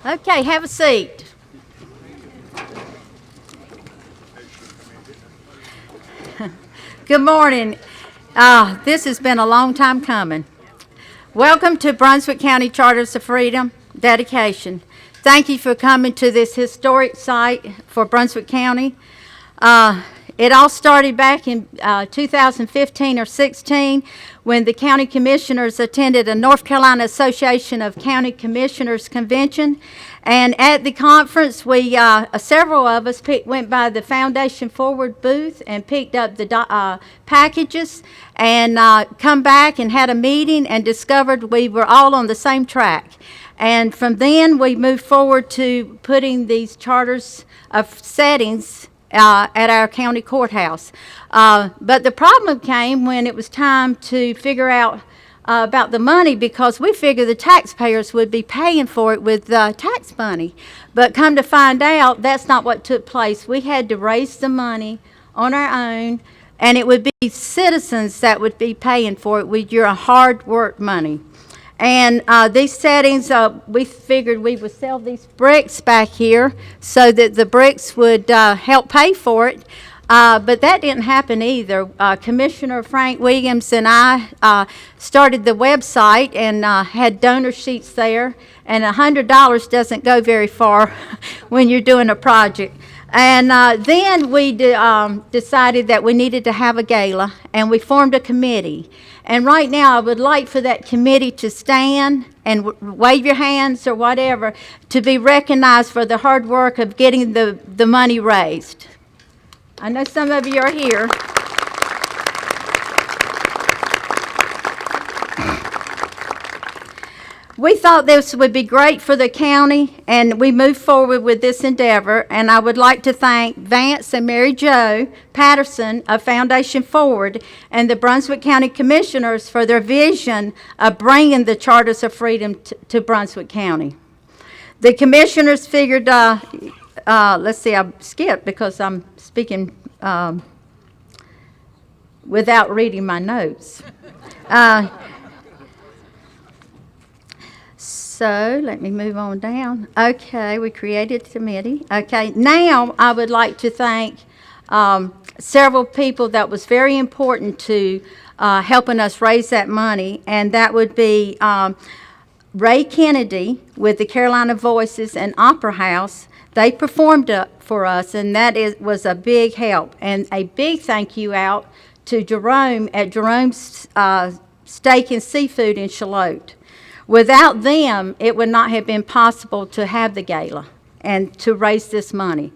Okay, have a seat. Good morning. This has been a long time coming. Welcome to Brunswick County Charters of Freedom dedication. Thank you for coming to this historic site for Brunswick County. It all started back in 2015 or 16 when the county commissioners attended a North Carolina Association of County Commissioners convention. And at the conference, several of us went by the Foundation Forward booth and picked up the packages and come back and had a meeting and discovered we were all on the same track. And from then, we moved forward to putting these charters of settings at our county courthouse. But the problem came when it was time to figure out about the money, because we figured the taxpayers would be paying for it with tax money. But come to find out, that's not what took place. We had to raise the money on our own, and it would be citizens that would be paying for it with your hard work money. And these settings, we figured we would sell these bricks back here so that the bricks would help pay for it. But that didn't happen either. Commissioner Frank Williams and I started the website and had donor sheets there. And $100 doesn't go very far when you're doing a project. And then we decided that we needed to have a gala, and we formed a committee. And right now, I would like for that committee to stand and wave your hands or whatever to be recognized for the hard work of getting the money raised. I know some of you are here. We thought this would be great for the county, and we moved forward with this endeavor. And I would like to thank Vance and Mary Jo Patterson of Foundation Forward and the Brunswick County Commissioners for their vision of bringing the Charters of Freedom to Brunswick County. The commissioners figured, let's see, I skipped because I'm speaking without reading my notes. So let me move on down. Okay, we created a committee. Okay, now I would like to thank several people that was very important to helping us raise that money, and that would be Ray Kennedy with the Carolina Voices and Opera House. They performed for us, and was a big help. And a big thank you out to Jerome at Jerome's Steak and Seafood in Charlotte. Without them, it would not have been possible to have the gala and to raise this money.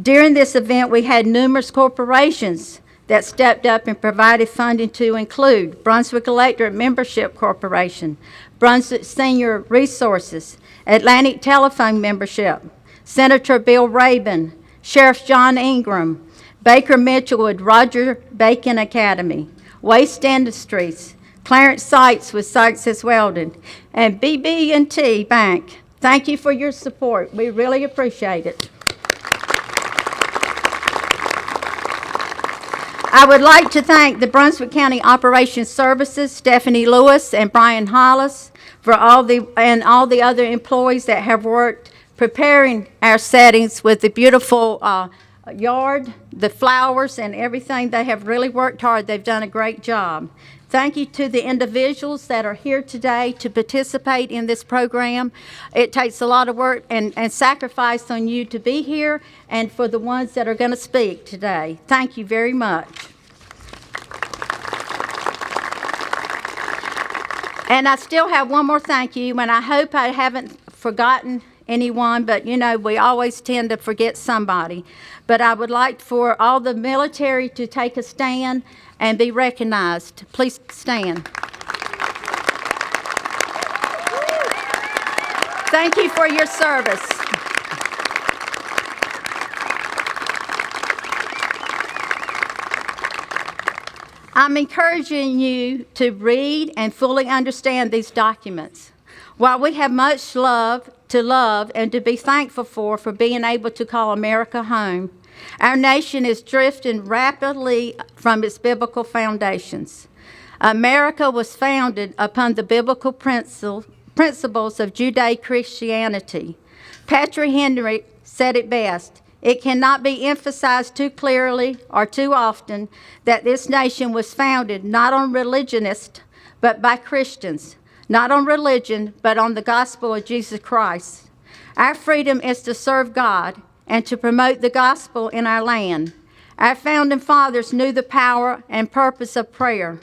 During this event, we had numerous corporations that stepped up and provided funding, to include Brunswick Electric Membership Corporation, Brunswick Senior Resources, Atlantic Telephone Membership, Senator Bill Rabin, Sheriff John Ingram, Baker Mitchell with Roger Bacon Academy, Waste Industries, Clarence Sykes with Sykes Welding, and BB&T Bank. Thank you for your support. We really appreciate it. I would like to thank the Brunswick County Operations Services, Stephanie Lewis and Brian Hollis, for all the other employees that have worked preparing our settings with the beautiful yard, the flowers, and everything. They have really worked hard. They've done a great job. Thank you to the individuals that are here today to participate in this program. It takes a lot of work and sacrifice on you to be here, and for the ones that are going to speak today. Thank you very much. And I still have one more thank you, and I hope I haven't forgotten anyone, but you know, we always tend to forget somebody. But I would like for all the military to take a stand and be recognized. Please stand. Thank you for your service. I'm encouraging you to read and fully understand these documents. While we have much to love and to be thankful for being able to call America home, our nation is drifting rapidly from its biblical foundations. America was founded upon the biblical principles of Judeo-Christianity. Patrick Henry said it best. It cannot be emphasized too clearly or too often that this nation was founded not on religionists, but by Christians, not on religion, but on the gospel of Jesus Christ. Our freedom is to serve God and to promote the gospel in our land. Our founding fathers knew the power and purpose of prayer.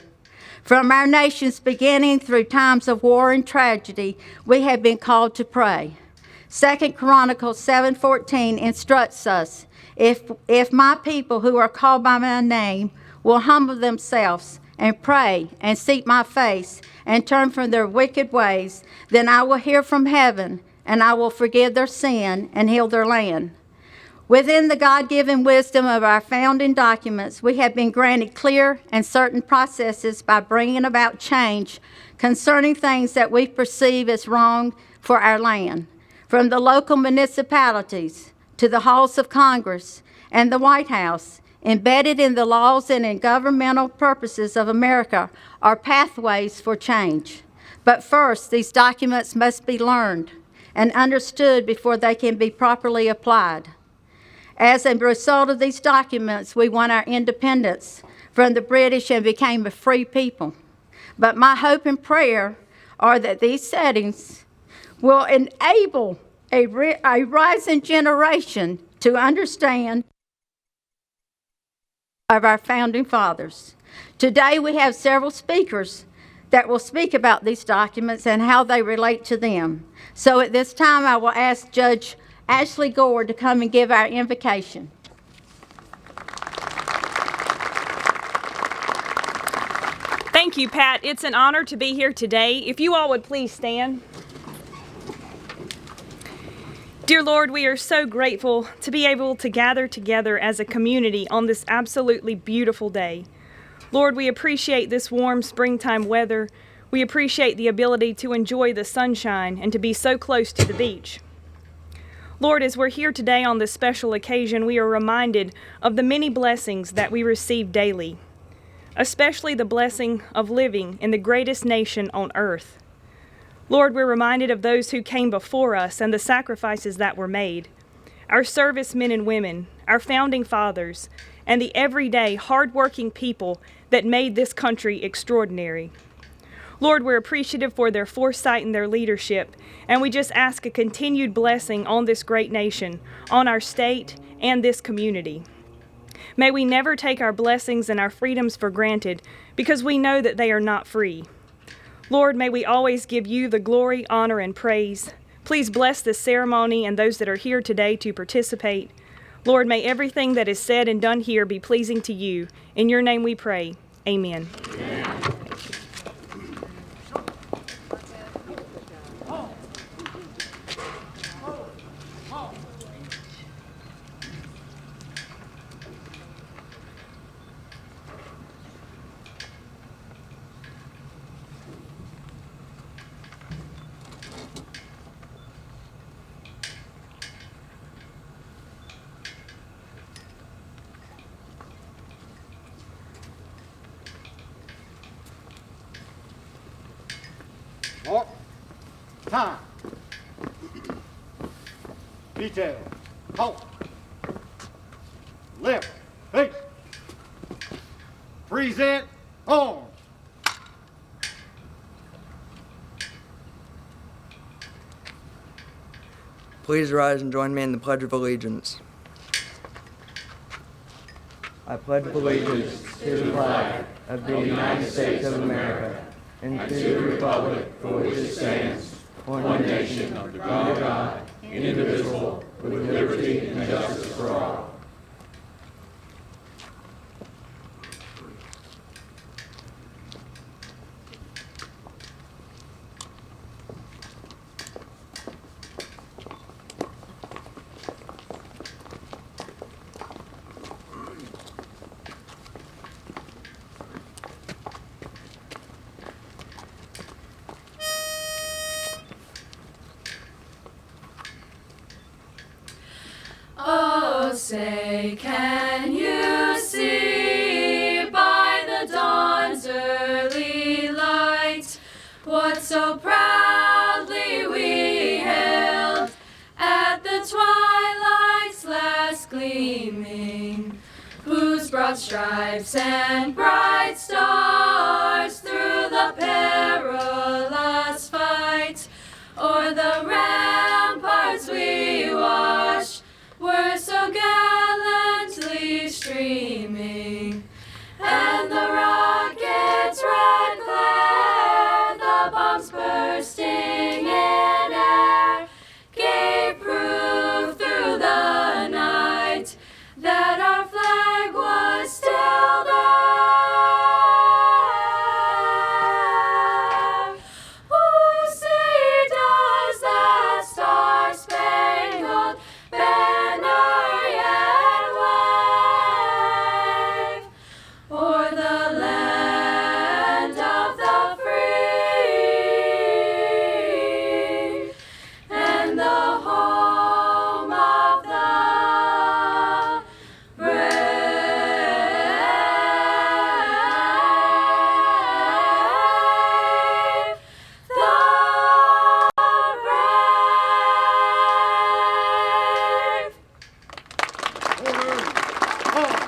From our nation's beginning through times of war and tragedy, we have been called to pray. 2 Chronicles 7:14 instructs us, if my people who are called by my name will humble themselves and pray and seek my face and turn from their wicked ways, then I will hear from heaven and I will forgive their sin and heal their land. Within the God-given wisdom of our founding documents, we have been granted clear and certain processes by bringing about change concerning things that we perceive as wrong for our land. From the local municipalities to the halls of Congress and the White House, embedded in the laws and in governmental purposes of America are pathways for change. But first, these documents must be learned and understood before they can be properly applied. As a result of these documents, we won our independence from the British and became a free people. But my hope and prayer are that these settings will enable a rising generation to understand of our founding fathers. Today we have several speakers that will speak about these documents and how they relate to them. So at this time I will ask Judge Ashley Gore to come and give our invocation. Thank you, Pat. It's an honor to be here today. If you all would please stand. Dear Lord, we are so grateful to be able to gather together as a community on this absolutely beautiful day. Lord, we appreciate this warm springtime weather. We appreciate the ability to enjoy the sunshine and to be so close to the beach. Lord, as we're here today on this special occasion, we are reminded of the many blessings that we receive daily, especially the blessing of living in the greatest nation on earth. Lord, we're reminded of those who came before us and the sacrifices that were made, our servicemen and women, our founding fathers, and the everyday hardworking people that made this country extraordinary. Lord, we're appreciative for their foresight and their leadership, and we just ask a continued blessing on this great nation, on our state, and this community. May we never take our blessings and our freedoms for granted, because we know that they are not free. Lord, may we always give you the glory, honor, and praise. Please bless this ceremony and those that are here today to participate. Lord, may everything that is said and done here be pleasing to you. In your name we pray. Amen. Amen. Mark, time, detail, halt, left, face, present, arms. Please rise and join me in the Pledge of Allegiance. I pledge allegiance to the flag of the United States of America and to the republic for which it stands, one nation, under God, indivisible, with liberty and justice for all. Oh, say, can you see by the dawn's early light what so proudly we hailed broad stripes and bright stars through the perilous fight. O'er the ramparts we watched were so gallantly streaming, and the rockets' red glare, the bombs bursting in air, gave proof through the night that our flag was still there. Oh, say does that star-spangled banner yet wave o'er the land of the free and the home of the brave, the brave. Order. Halt.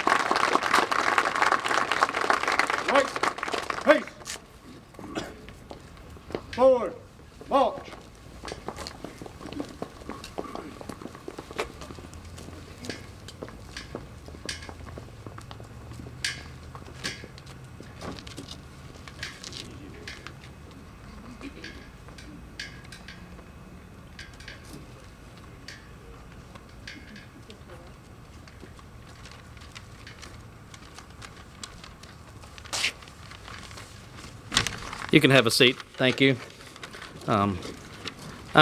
Right. Pace. Forward. March. You can have a seat. Thank you. I'm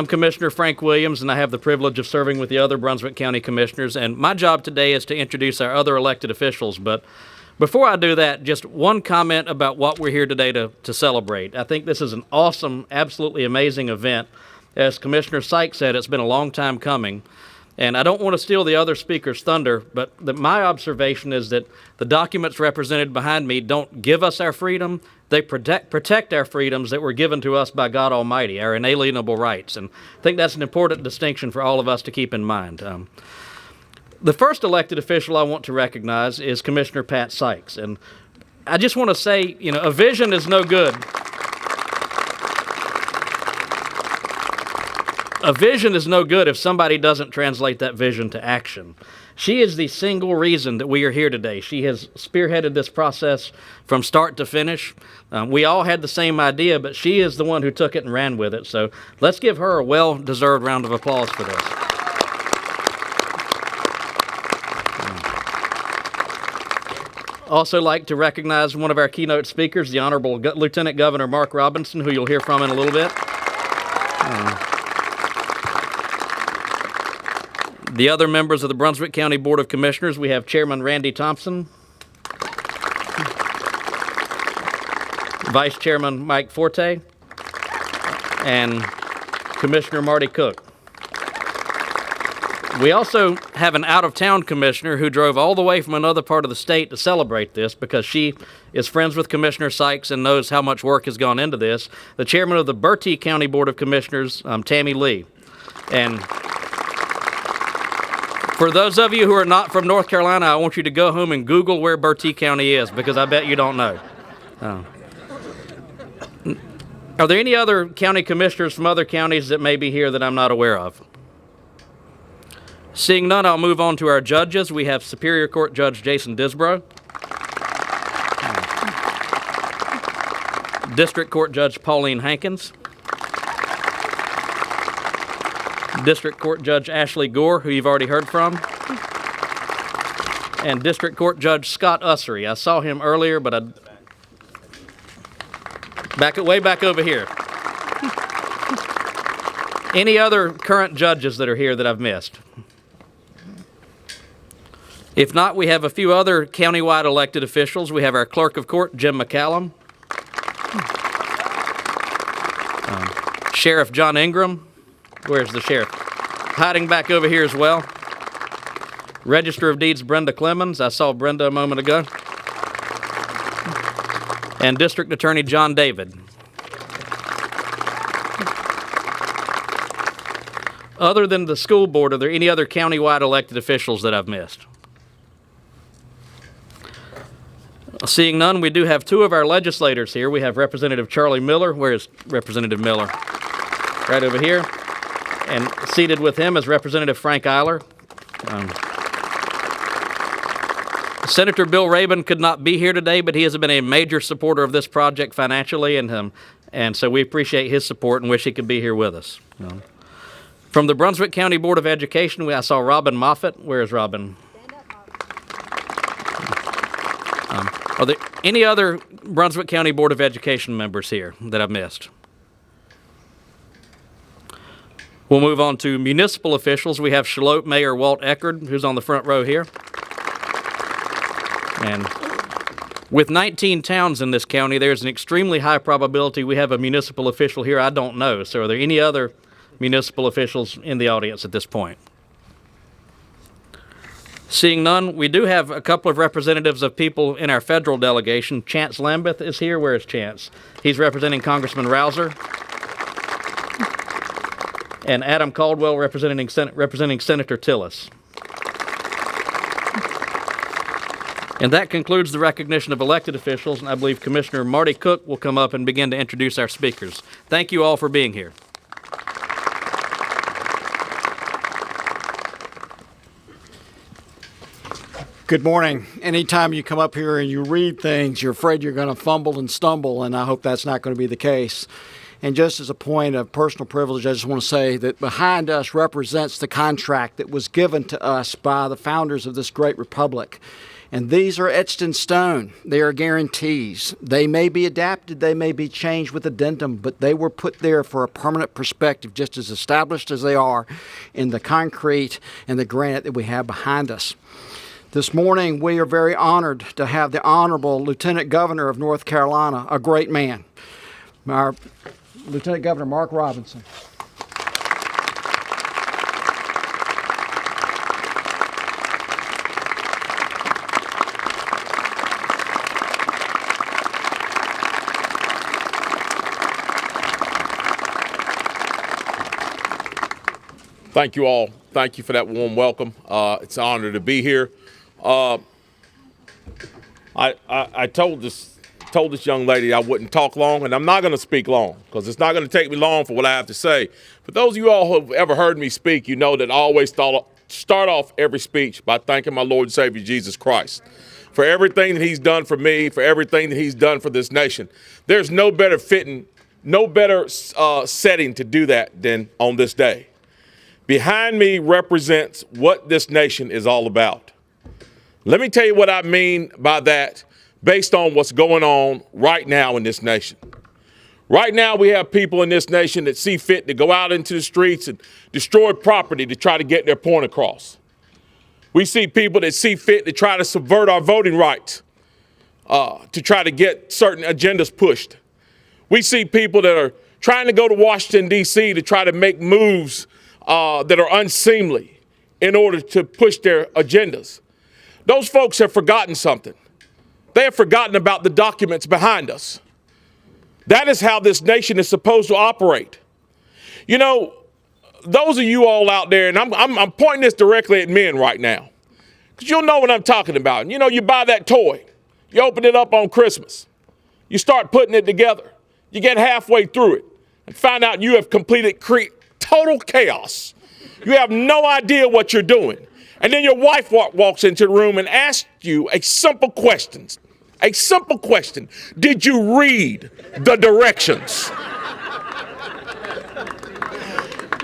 Commissioner Frank Williams, and I have the privilege of serving with the other Brunswick County Commissioners. And my job today is to introduce our other elected officials. But before I do that, just one comment about what we're here today to celebrate. I think this is an awesome, absolutely amazing event. As Commissioner Sykes said, it's been a long time coming. And I don't want to steal the other speaker's thunder, but my observation is that the documents represented behind me don't give us our freedom. They protect our freedoms that were given to us by God Almighty, our inalienable rights. And I think that's an important distinction for all of us to keep in mind. The first elected official I want to recognize is Commissioner Pat Sykes. And I just want to say, a vision is no good. A vision is no good if somebody doesn't translate that vision to action. She is the single reason that we are here today. She has spearheaded this process from start to finish. We all had the same idea, but she is the one who took it and ran with it. So let's give her a well-deserved round of applause for this. Also like to recognize one of our keynote speakers, the Honorable Lieutenant Governor Mark Robinson, who you'll hear from in a little bit. The other members of the Brunswick County Board of Commissioners, we have Chairman Randy Thompson, Vice Chairman Mike Forte, and Commissioner Marty Cook. We also have an out-of-town commissioner who drove all the way from another part of the state to celebrate this because she is friends with Commissioner Sykes and knows how much work has gone into this. The chairman of the Bertie County Board of Commissioners, Tammy Lee. And for those of you who are not from North Carolina, I want you to go home and Google where Bertie County is because I bet you don't know. Are there any other county commissioners from other counties that may be here that I'm not aware of? Seeing none, I'll move on to our judges. We have Superior Court Judge Jason Disbrow, District Court Judge Pauline Hankins, District Court Judge Ashley Gore, who you've already heard from, and District Court Judge Scott Ussery. I saw him earlier, but way back over here. Any other current judges that are here that I've missed? If not, we have a few other countywide elected officials. We have our Clerk of Court, Jim McCallum, Sheriff John Ingram. Where's the sheriff? Hiding back over here as well. Register of Deeds, Brenda Clemens. I saw Brenda a moment ago. And District Attorney John David. Other than the school board, are there any other countywide elected officials that I've missed? Seeing none, we do have two of our legislators here. We have Representative Charlie Miller. Where is Representative Miller? Right over here. And seated with him is Representative Frank Eiler. Senator Bill Rabin could not be here today, but he has been a major supporter of this project financially, and so we appreciate his support and wish he could be here with us. From the Brunswick County Board of Education, I saw Robin Moffitt. Where is Robin? Are there any other Brunswick County Board of Education members here that I've missed? We'll move on to municipal officials. We have Charlotte Mayor Walt Eckerd, who's on the front row here. And with 19 towns in this county, there's an extremely high probability we have a municipal official here I don't know. So are there any other municipal officials in the audience at this point? Seeing none, we do have a couple of representatives of people in our federal delegation. Chance Lambeth is here. Where is Chance? He's representing Congressman Rouser. And Adam Caldwell representing Senator Tillis. And that concludes the recognition of elected officials, and I believe Commissioner Marty Cook will come up and begin to introduce our speakers. Thank you all for being here. Good morning. Anytime you come up here and you read things, you're afraid you're going to fumble and stumble, and I hope that's not going to be the case. And just as a point of personal privilege, I just want to say that behind us represents the contract that was given to us by the founders of this great republic. And these are etched in stone. They are guarantees. They may be adapted, they may be changed with addendum, but they were put there for a permanent perspective, just as established as they are in the concrete and the granite that we have behind us. This morning, we are very honored to have the Honorable Lieutenant Governor of North Carolina, a great man, our Lieutenant Governor Mark Robinson. Thank you all. Thank you for that warm welcome. It's an honor to be here. I told this young lady I wouldn't talk long, and I'm not going to speak long because it's not going to take me long for what I have to say. For those of you all who have ever heard me speak, you know that I always start off every speech by thanking my Lord and Savior Jesus Christ for everything that he's done for me, for everything that he's done for this nation. There's no better setting to do that than on this day. Behind me represents what this nation is all about. Let me tell you what I mean by that based on what's going on right now in this nation. Right now, we have people in this nation that see fit to go out into the streets and destroy property to try to get their point across. We see people that see fit to try to subvert our voting rights, to try to get certain agendas pushed. We see people that are trying to go to Washington, D.C. to try to make moves that are unseemly in order to push their agendas. Those folks have forgotten something. They have forgotten about the documents behind us. That is how this nation is supposed to operate. You know, those of you all out there, and I'm pointing this directly at men right now, because you'll know what I'm talking about. You know, you buy that toy, you open it up on Christmas, you start putting it together, you get halfway through it, and find out you have completed total chaos. You have no idea what you're doing. And then your wife walks into the room and asks you a simple question. A simple question. Did you read the directions?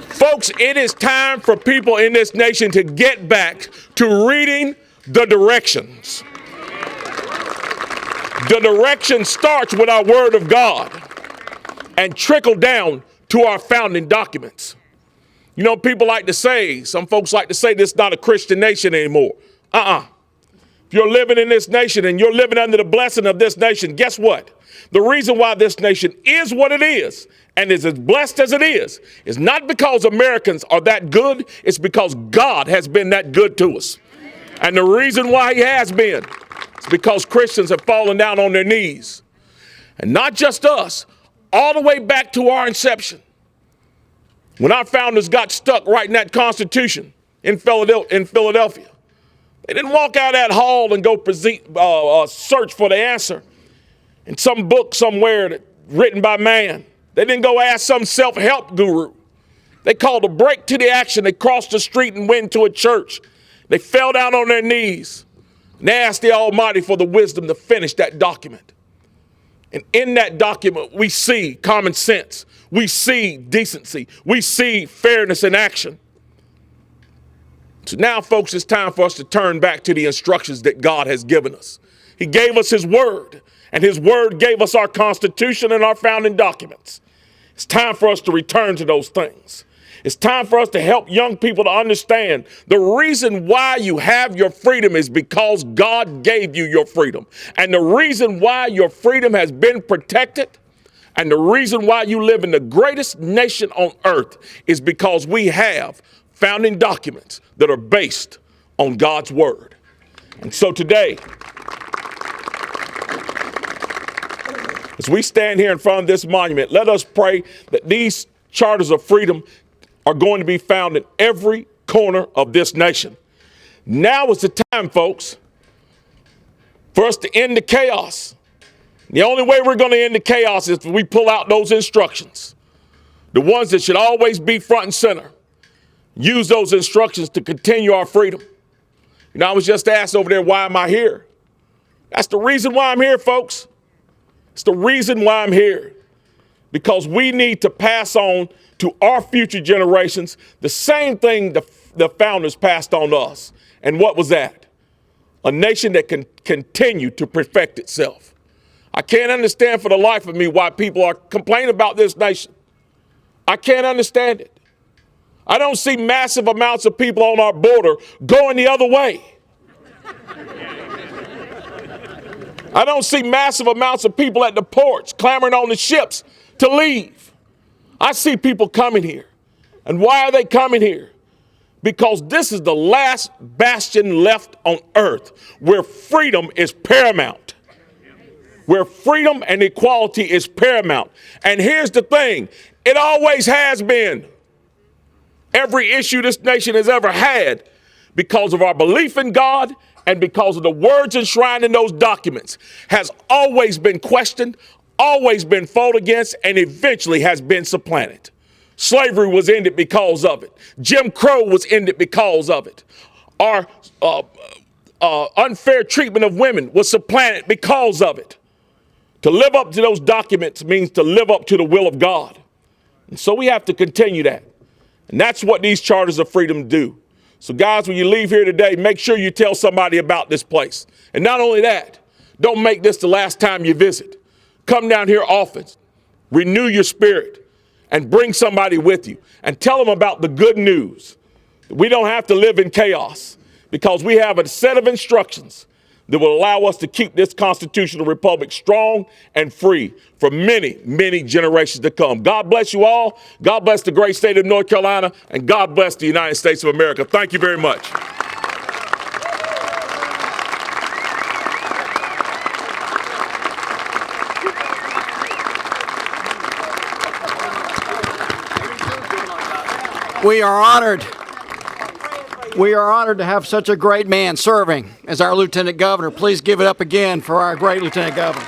Folks, it is time for people in this nation to get back to reading the directions. The direction starts with our Word of God and trickle down to our founding documents. You know, people like to say, some folks like to say this is not a Christian nation anymore. If you're living in this nation and you're living under the blessing of this nation, guess what? The reason why this nation is what it is and is as blessed as it is not because Americans are that good, it's because God has been that good to us. And the reason why he has been is because Christians have fallen down on their knees. And not just us, all the way back to our inception. When our founders got stuck writing that Constitution in Philadelphia, They didn't walk out of that hall and go search for the answer in some book somewhere written by man. They didn't go ask some self-help guru. They called a break to the action. They crossed the street and went to a church. They fell down on their knees and asked the Almighty for the wisdom to finish that document. And in that document, we see common sense. We see decency. We see fairness in action. So now, folks, it's time for us to turn back to the instructions that God has given us. He gave us his word, and his word gave us our Constitution and our founding documents. It's time for us to return to those things. It's time for us to help young people to understand the reason why you have your freedom is because God gave you your freedom. And the reason why your freedom has been protected and the reason why you live in the greatest nation on earth is because we have founding documents that are based on God's word. And so today, as we stand here in front of this monument, let us pray that these charters of freedom are going to be found in every corner of this nation. Now is the time, folks, for us to end the chaos. The only way we're going to end the chaos is if we pull out those instructions, the ones that should always be front and center. Use those instructions to continue our freedom. You know, I was just asked over there, why am I here? That's the reason why I'm here, folks. It's the reason why I'm here. Because we need to pass on to our future generations the same thing the founders passed on to us. And what was that? A nation that can continue to perfect itself. I can't understand for the life of me why people are complaining about this nation. I can't understand it. I don't see massive amounts of people on our border going the other way. I don't see massive amounts of people at the ports clamoring on the ships to leave. I see people coming here. And why are they coming here? Because this is the last bastion left on earth where freedom is paramount. Where freedom and equality is paramount. And here's the thing, it always has been. Every issue this nation has ever had, because of our belief in God and because of the words enshrined in those documents, has always been questioned, always been fought against, and eventually has been supplanted. Slavery was ended because of it. Jim Crow was ended because of it. Our unfair treatment of women was supplanted because of it. To live up to those documents means to live up to the will of God. And so we have to continue that. And that's what these charters of freedom do. So guys, when you leave here today, make sure you tell somebody about this place. And not only that, don't make this the last time you visit. Come down here often, renew your spirit, and bring somebody with you. And tell them about the good news. We don't have to live in chaos because we have a set of instructions that will allow us to keep this constitutional republic strong and free for many, many generations to come. God bless you all. God bless the great state of North Carolina, and God bless the United States of America. Thank you very much. We are honored. We are honored to have such a great man serving as our Lieutenant Governor. Please give it up again for our great Lieutenant Governor.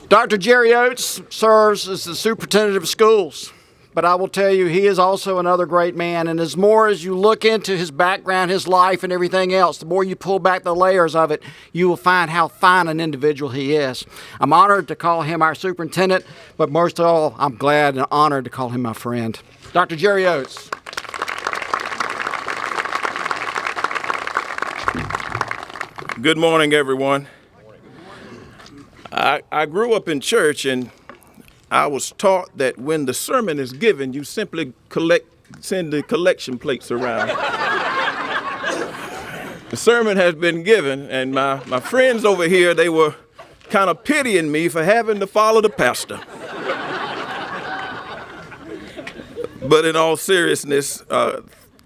Dr. Jerry Oates serves as the Superintendent of Schools, but I will tell you he is also another great man, and as more as you look into his background, his life, and everything else, the more you pull back the layers of it, you will find how fine an individual he is. I'm honored to call him our superintendent, but most of all, I'm glad and honored to call him my friend. Dr. Jerry Oates. Good morning, everyone. I grew up in church, and I was taught that when the sermon is given, you simply send the collection plates around. The sermon has been given, and my friends over here, they were kind of pitying me for having to follow the pastor. But in all seriousness,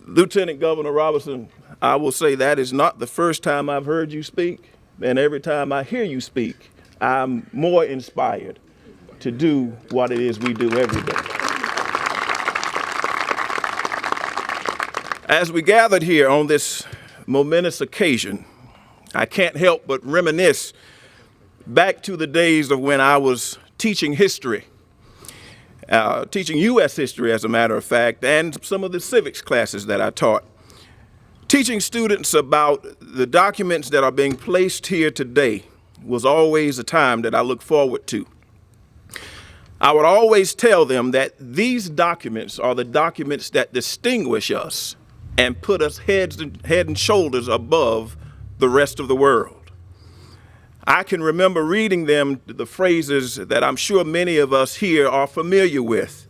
Lieutenant Governor Robertson, I will say that is not the first time I've heard you speak, and every time I hear you speak, I'm more inspired to do what it is we do every day. As we gathered here on this momentous occasion, I can't help but reminisce back to the days of when I was teaching history, teaching U.S. history, as a matter of fact, and some of the civics classes that I taught. Teaching students about the documents that are being placed here today was always a time that I look forward to. I would always tell them that these documents are the documents that distinguish us and put us head and shoulders above the rest of the world. I can remember reading them, the phrases that I'm sure many of us here are familiar with.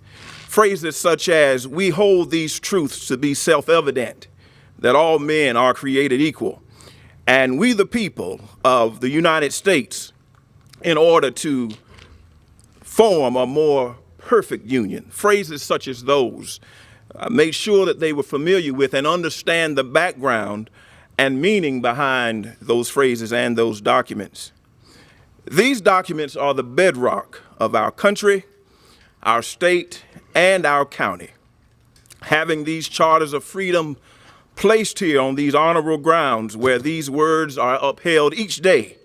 Phrases such as, "We hold these truths to be self-evident, that all men are created equal, and we the people of the United States, in order to form a more perfect union." Phrases such as those. I made sure that they were familiar with and understand the background and meaning behind those phrases and those documents. These documents are the bedrock of our country, our state, and our county. Having these charters of freedom placed here on these honorable grounds where these words are upheld each day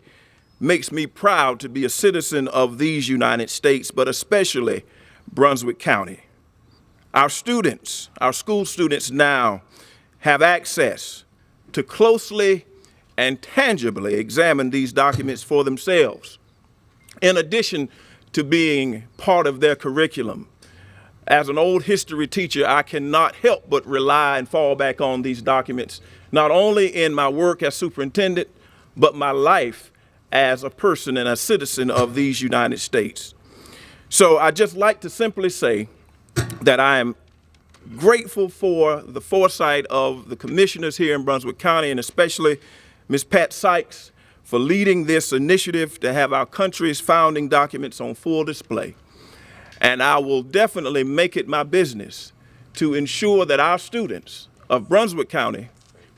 makes me proud to be a citizen of these United States, but especially Brunswick County. Our students, our school students now have access to closely and tangibly examine these documents for themselves, in addition to being part of their curriculum. As an old history teacher, I cannot help but rely and fall back on these documents, not only in my work as superintendent, but my life as a person and a citizen of these United States. So I just like to simply say that I am grateful for the foresight of the commissioners here in Brunswick County, and especially Ms. Pat Sykes for leading this initiative to have our country's founding documents on full display. And I will definitely make it my business to ensure that our students of Brunswick County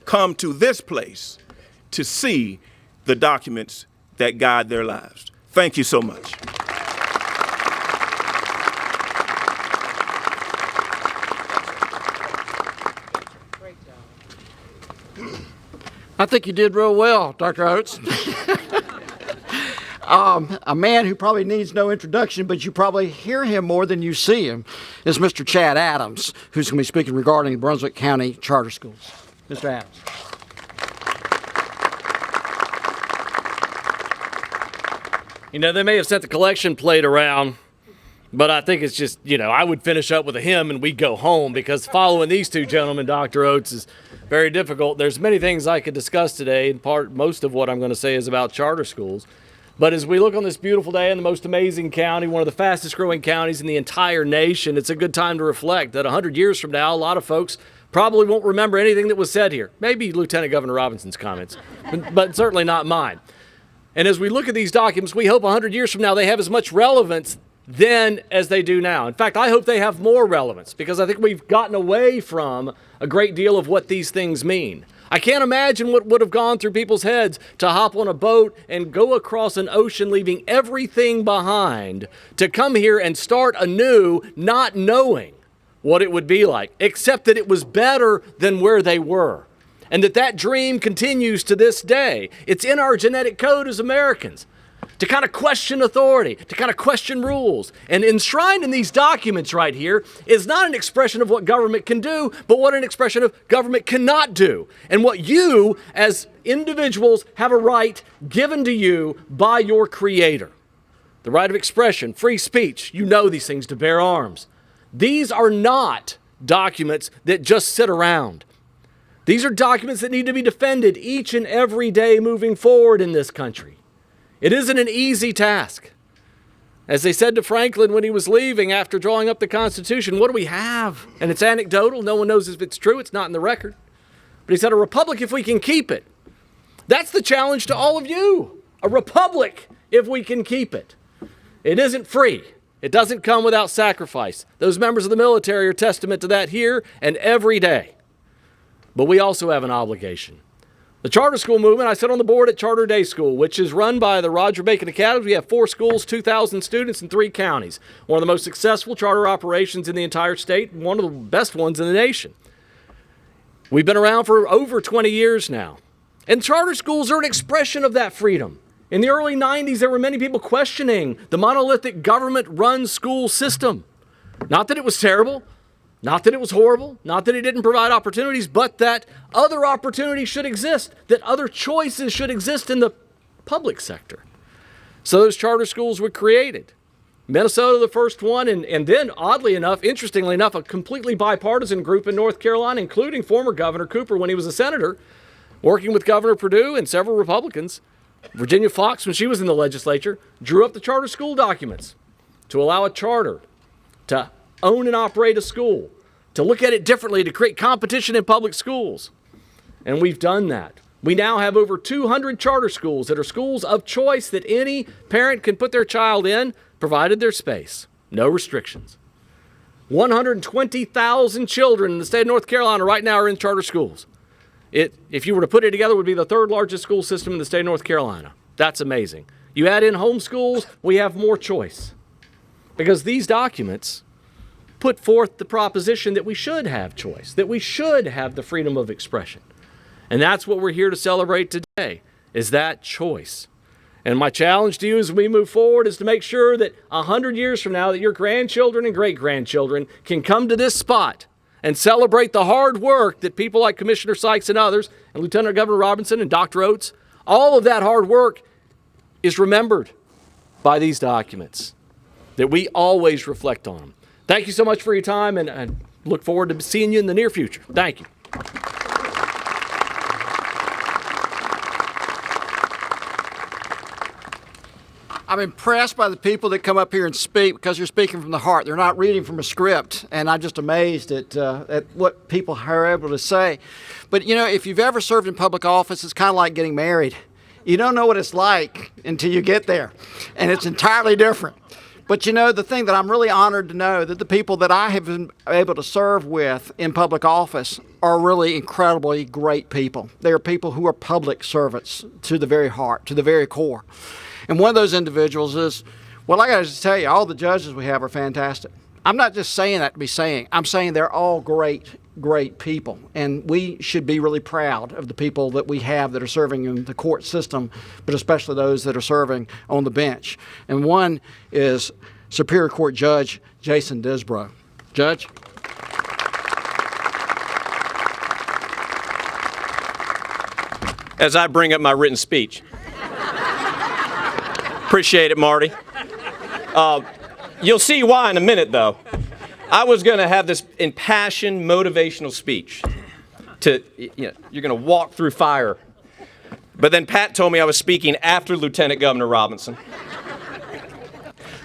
come to this place to see the documents that guide their lives. Thank you so much. I think you did real well, Dr. Oates. A man who probably needs no introduction, but you probably hear him more than you see him, is Mr. Chad Adams, who's going to be speaking regarding the Brunswick County Charter Schools. Mr. Adams. You know, they may have sent the collection plate around, but I think it's just, I would finish up with a hymn and we'd go home, because following these two gentlemen, Dr. Oates, is very difficult. There's many things I could discuss today. Most of what I'm going to say is about charter schools. But as we look on this beautiful day in the most amazing county, one of the fastest growing counties in the entire nation, it's a good time to reflect that 100 years from now, a lot of folks probably won't remember anything that was said here. Maybe Lieutenant Governor Robinson's comments, but certainly not mine. And as we look at these documents, we hope 100 years from now they have as much relevance then as they do now. In fact, I hope they have more relevance, because I think we've gotten away from a great deal of what these things mean. I can't imagine what would have gone through people's heads to hop on a boat and go across an ocean, leaving everything behind, to come here and start anew, not knowing what it would be like, except that it was better than where they were. And that dream continues to this day. It's in our genetic code as Americans to kind of question authority, to kind of question rules. And enshrined in these documents right here is not an expression of what government can do, but what an expression of government cannot do. And what you, as individuals, have a right given to you by your Creator. The right of expression, free speech, you know these things, to bear arms. These are not documents that just sit around. These are documents that need to be defended each and every day moving forward in this country. It isn't an easy task. As they said to Franklin when he was leaving after drawing up the Constitution, what do we have? And it's anecdotal. No one knows if it's true. It's not in the record. But he said, a republic if we can keep it. That's the challenge to all of you. A republic if we can keep it. It isn't free. It doesn't come without sacrifice. Those members of the military are testament to that here and every day. But we also have an obligation. The charter school movement, I sit on the board at Charter Day School, which is run by the Roger Bacon Academy. We have 4 schools, 2,000 students in 3 counties. One of the most successful charter operations in the entire state, and one of the best ones in the nation. We've been around for over 20 years now. And charter schools are an expression of that freedom. In the early 90s, there were many people questioning the monolithic government-run school system. Not that it was terrible, not that it was horrible, not that it didn't provide opportunities, but that other opportunities should exist, that other choices should exist in the public sector. So those charter schools were created. Minnesota, the first one, and then, oddly enough, interestingly enough, a completely bipartisan group in North Carolina, including former Governor Cooper when he was a senator, working with Governor Perdue and several Republicans. Virginia Fox, when she was in the legislature, drew up the charter school documents to allow a charter to own and operate a school, to look at it differently, to create competition in public schools. And we've done that. We now have over 200 charter schools that are schools of choice that any parent can put their child in, provided their space. No restrictions. 120,000 children in the state of North Carolina right now are in charter schools. If you were to put it together, it would be the third largest school system in the state of North Carolina. That's amazing. You add in homeschools, we have more choice. Because these documents put forth the proposition that we should have choice, that we should have the freedom of expression. And that's what we're here to celebrate today, is that choice. And my challenge to you as we move forward is to make sure that 100 years from now that your grandchildren and great-grandchildren can come to this spot and celebrate the hard work that people like Commissioner Sykes and others, and Lieutenant Governor Robinson and Dr. Oates, all of that hard work is remembered by these documents, that we always reflect on them. Thank you so much for your time, and I look forward to seeing you in the near future. Thank you. I'm impressed by the people that come up here and speak because you're speaking from the heart. They're not reading from a script, and I'm just amazed at what people are able to say. But, you know, if you've ever served in public office, it's kind of like getting married. You don't know what it's like until you get there, and it's entirely different. But, you know, the thing that I'm really honored to know that the people that I have been able to serve with in public office are really incredibly great people. They are people who are public servants to the very heart, to the very core. And one of those individuals is, well, I got to tell you, all the judges we have are fantastic. I'm not just saying that to be saying. I'm saying they're all great, great people. And we should be really proud of the people that we have that are serving in the court system, but especially those that are serving on the bench. And one is Superior Court Judge Jason Disbrow. Judge? As I bring up my written speech. Appreciate it, Marty. You'll see why in a minute, though. I was going to have this impassioned, motivational speech. You're going to walk through fire. But then Pat told me I was speaking after Lieutenant Governor Robinson,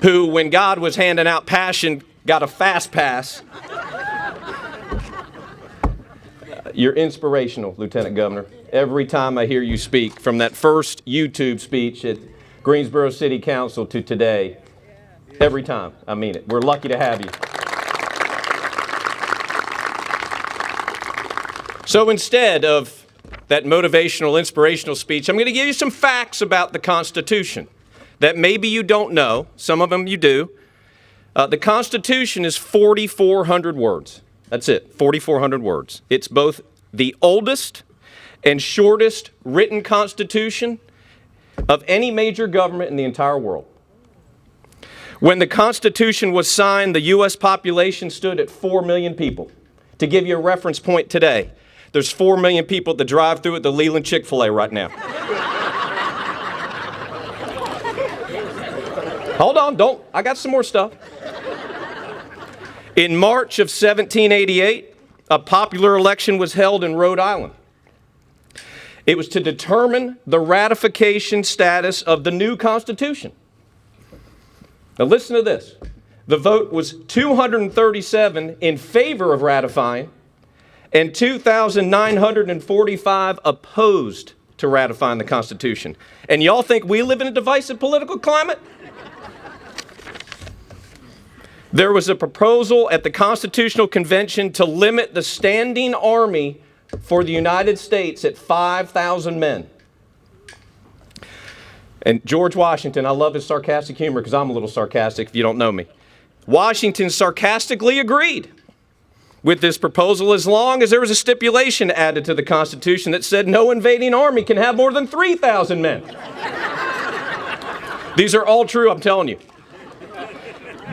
who, when God was handing out passion, got a fast pass. You're inspirational, Lieutenant Governor. Every time I hear you speak, from that first YouTube speech at Greensboro City Council to today, every time, I mean it. We're lucky to have you. So instead of that motivational, inspirational speech, I'm going to give you some facts about the Constitution that maybe you don't know. Some of them you do. The Constitution is 4,400 words. That's it, 4,400 words. It's both the oldest and shortest written Constitution of any major government in the entire world. When the Constitution was signed, the U.S. population stood at 4 million people. To give you a reference point today, there's 4 million people that drive through at the Leland Chick-fil-A right now. Hold on, I got some more stuff. In March of 1788, a popular election was held in Rhode Island. It was to determine the ratification status of the new Constitution. Now listen to this. The vote was 237 in favor of ratifying and 2,945 opposed to ratifying the Constitution. And y'all think we live in a divisive political climate? There was a proposal at the Constitutional Convention to limit the standing army for the United States at 5,000 men. And George Washington, I love his sarcastic humor because I'm a little sarcastic if you don't know me. Washington sarcastically agreed with this proposal as long as there was a stipulation added to the Constitution that said no invading army can have more than 3,000 men. These are all true, I'm telling you.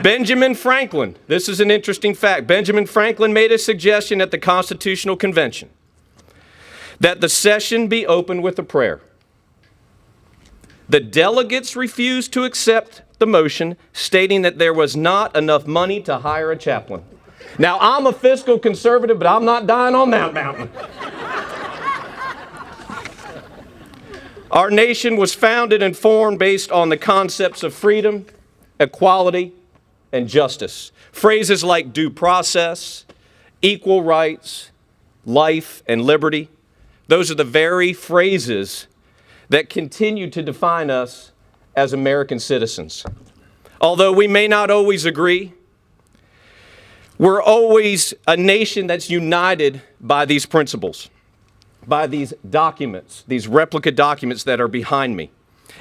Benjamin Franklin, this is an interesting fact. Benjamin Franklin made a suggestion at the Constitutional Convention that the session be opened with a prayer. The delegates refused to accept the motion, stating that there was not enough money to hire a chaplain. Now, I'm a fiscal conservative, but I'm not dying on that mountain. Our nation was founded and formed based on the concepts of freedom, equality, and justice. Phrases like due process, equal rights, life, and liberty, those are the very phrases that continue to define us as American citizens. Although we may not always agree, we're always a nation that's united by these principles, by these documents, these replica documents that are behind me.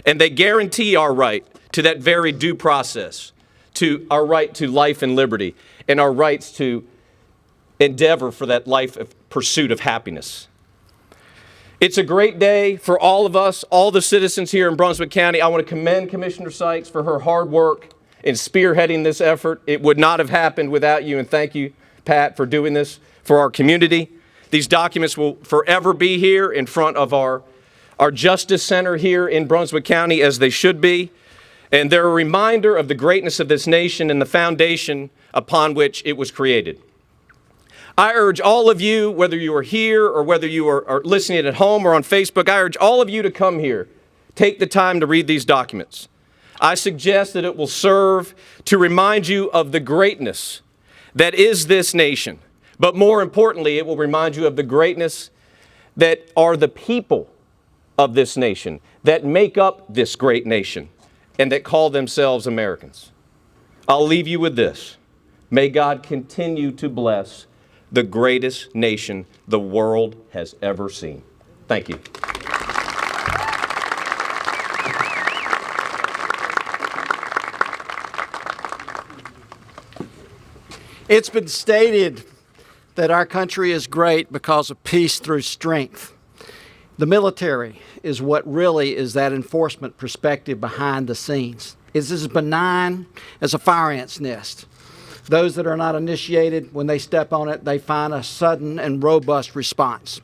And they guarantee our right to that very due process, to our right to life and liberty, and our rights to endeavor for that life of pursuit of happiness. It's a great day for all of us, all the citizens here in Brunswick County. I want to commend Commissioner Sykes for her hard work in spearheading this effort. It would not have happened without you, and thank you, Pat, for doing this for our community. These documents will forever be here in front of our Justice Center here in Brunswick County, as they should be. And they're a reminder of the greatness of this nation and the foundation upon which it was created. I urge all of you, whether you are here or whether you are listening at home or on Facebook, I urge all of you to come here. Take the time to read these documents. I suggest that it will serve to remind you of the greatness that is this nation. But more importantly, it will remind you of the greatness that are the people of this nation, that make up this great nation, and that call themselves Americans. I'll leave you with this. May God continue to bless the greatest nation the world has ever seen. Thank you. It's been stated that our country is great because of peace through strength. The military is what really is that enforcement perspective behind the scenes. It's as benign as a fire ant's nest. Those that are not initiated, when they step on it, they find a sudden and robust response.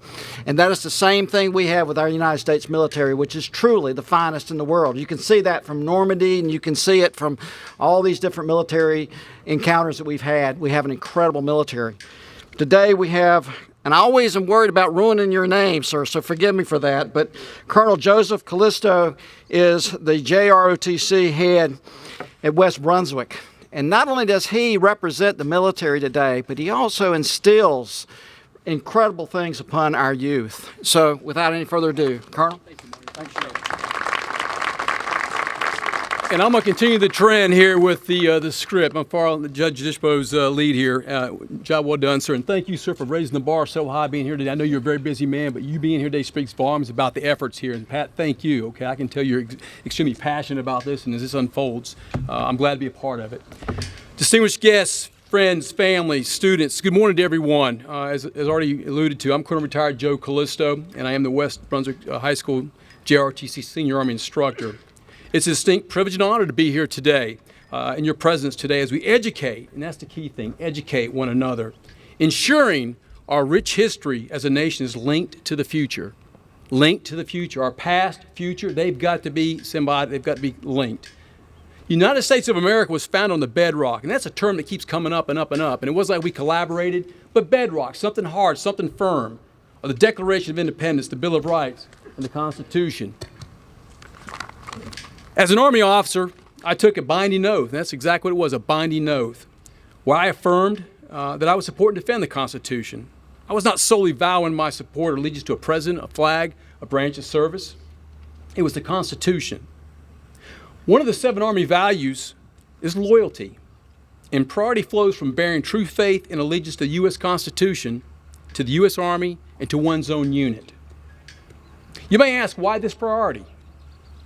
And that is the same thing we have with our United States military, which is truly the finest in the world. You can see that from Normandy, and you can see it from all these different military encounters that we've had. We have an incredible military. Today we have, and I always am worried about ruining your name, sir, so forgive me for that, but Colonel Joseph Callisto is the JROTC head at West Brunswick. And not only does he represent the military today, but he also instills incredible things upon our youth. So without any further ado, Colonel. Thanks, and I'm going to continue the trend here with the script. I'm following Judge Dishbo's lead here. Job well done, sir. And thank you, sir, for raising the bar so high being here today. I know you're a very busy man, but you being here today speaks volumes about the efforts here. And Pat, thank you. Okay, I can tell you're extremely passionate about this, and as this unfolds, I'm glad to be a part of it. Distinguished guests, friends, family, students, good morning to everyone. As already alluded to, I'm Colonel Retired Joe Callisto, and I am the West Brunswick High School JROTC Senior Army Instructor. It's a distinct privilege and honor to be here today in your presence today as we educate, and that's the key thing, educate one another, ensuring our rich history as a nation is linked to the future. Linked to the future. Our past, future, they've got to be symbiotic, they've got to be linked. The United States of America was founded on the bedrock, and that's a term that keeps coming up and up and up. And it wasn't like we collaborated, but bedrock, something hard, something firm, of the Declaration of Independence, the Bill of Rights, and the Constitution. As an Army officer, I took a binding oath, and that's exactly what it was, a binding oath, where I affirmed that I would support and defend the Constitution. I was not solely vowing my support or allegiance to a president, a flag, a branch of service. It was the Constitution. One of the 7 Army values is loyalty, and priority flows from bearing true faith and allegiance to the U.S. Constitution, to the U.S. Army, and to one's own unit. You may ask, why this priority?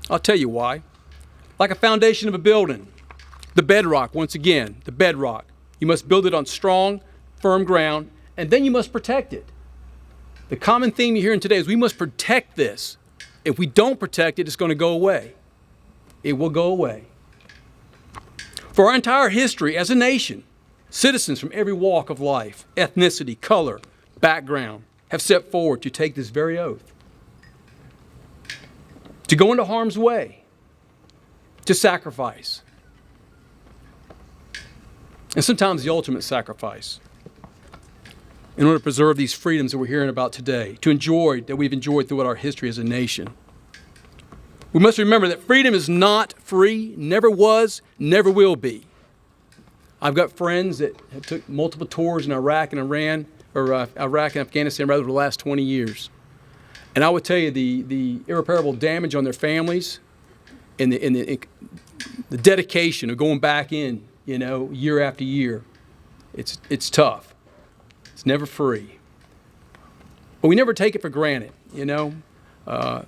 I'll tell you why. Like a foundation of a building, the bedrock, once again, the bedrock. You must build it on strong firm ground, and then you must protect it. The common theme you're hearing today is we must protect this. If we don't protect it, it's going to go away. It will go away. For our entire history as a nation, citizens from every walk of life, ethnicity, color, background, have stepped forward to take this very oath. To go into harm's way, to sacrifice. And sometimes the ultimate sacrifice in order to preserve these freedoms that we're hearing about today, to enjoy, that we've enjoyed throughout our history as a nation. We must remember that freedom is not free, never was, never will be. I've got friends that have took multiple tours in Iraq and Iran, or Iraq and Afghanistan rather, over the last 20 years. And I would tell you the irreparable damage on their families and the dedication of going back in, year after year. It's tough. It's never free. But we never take it for granted,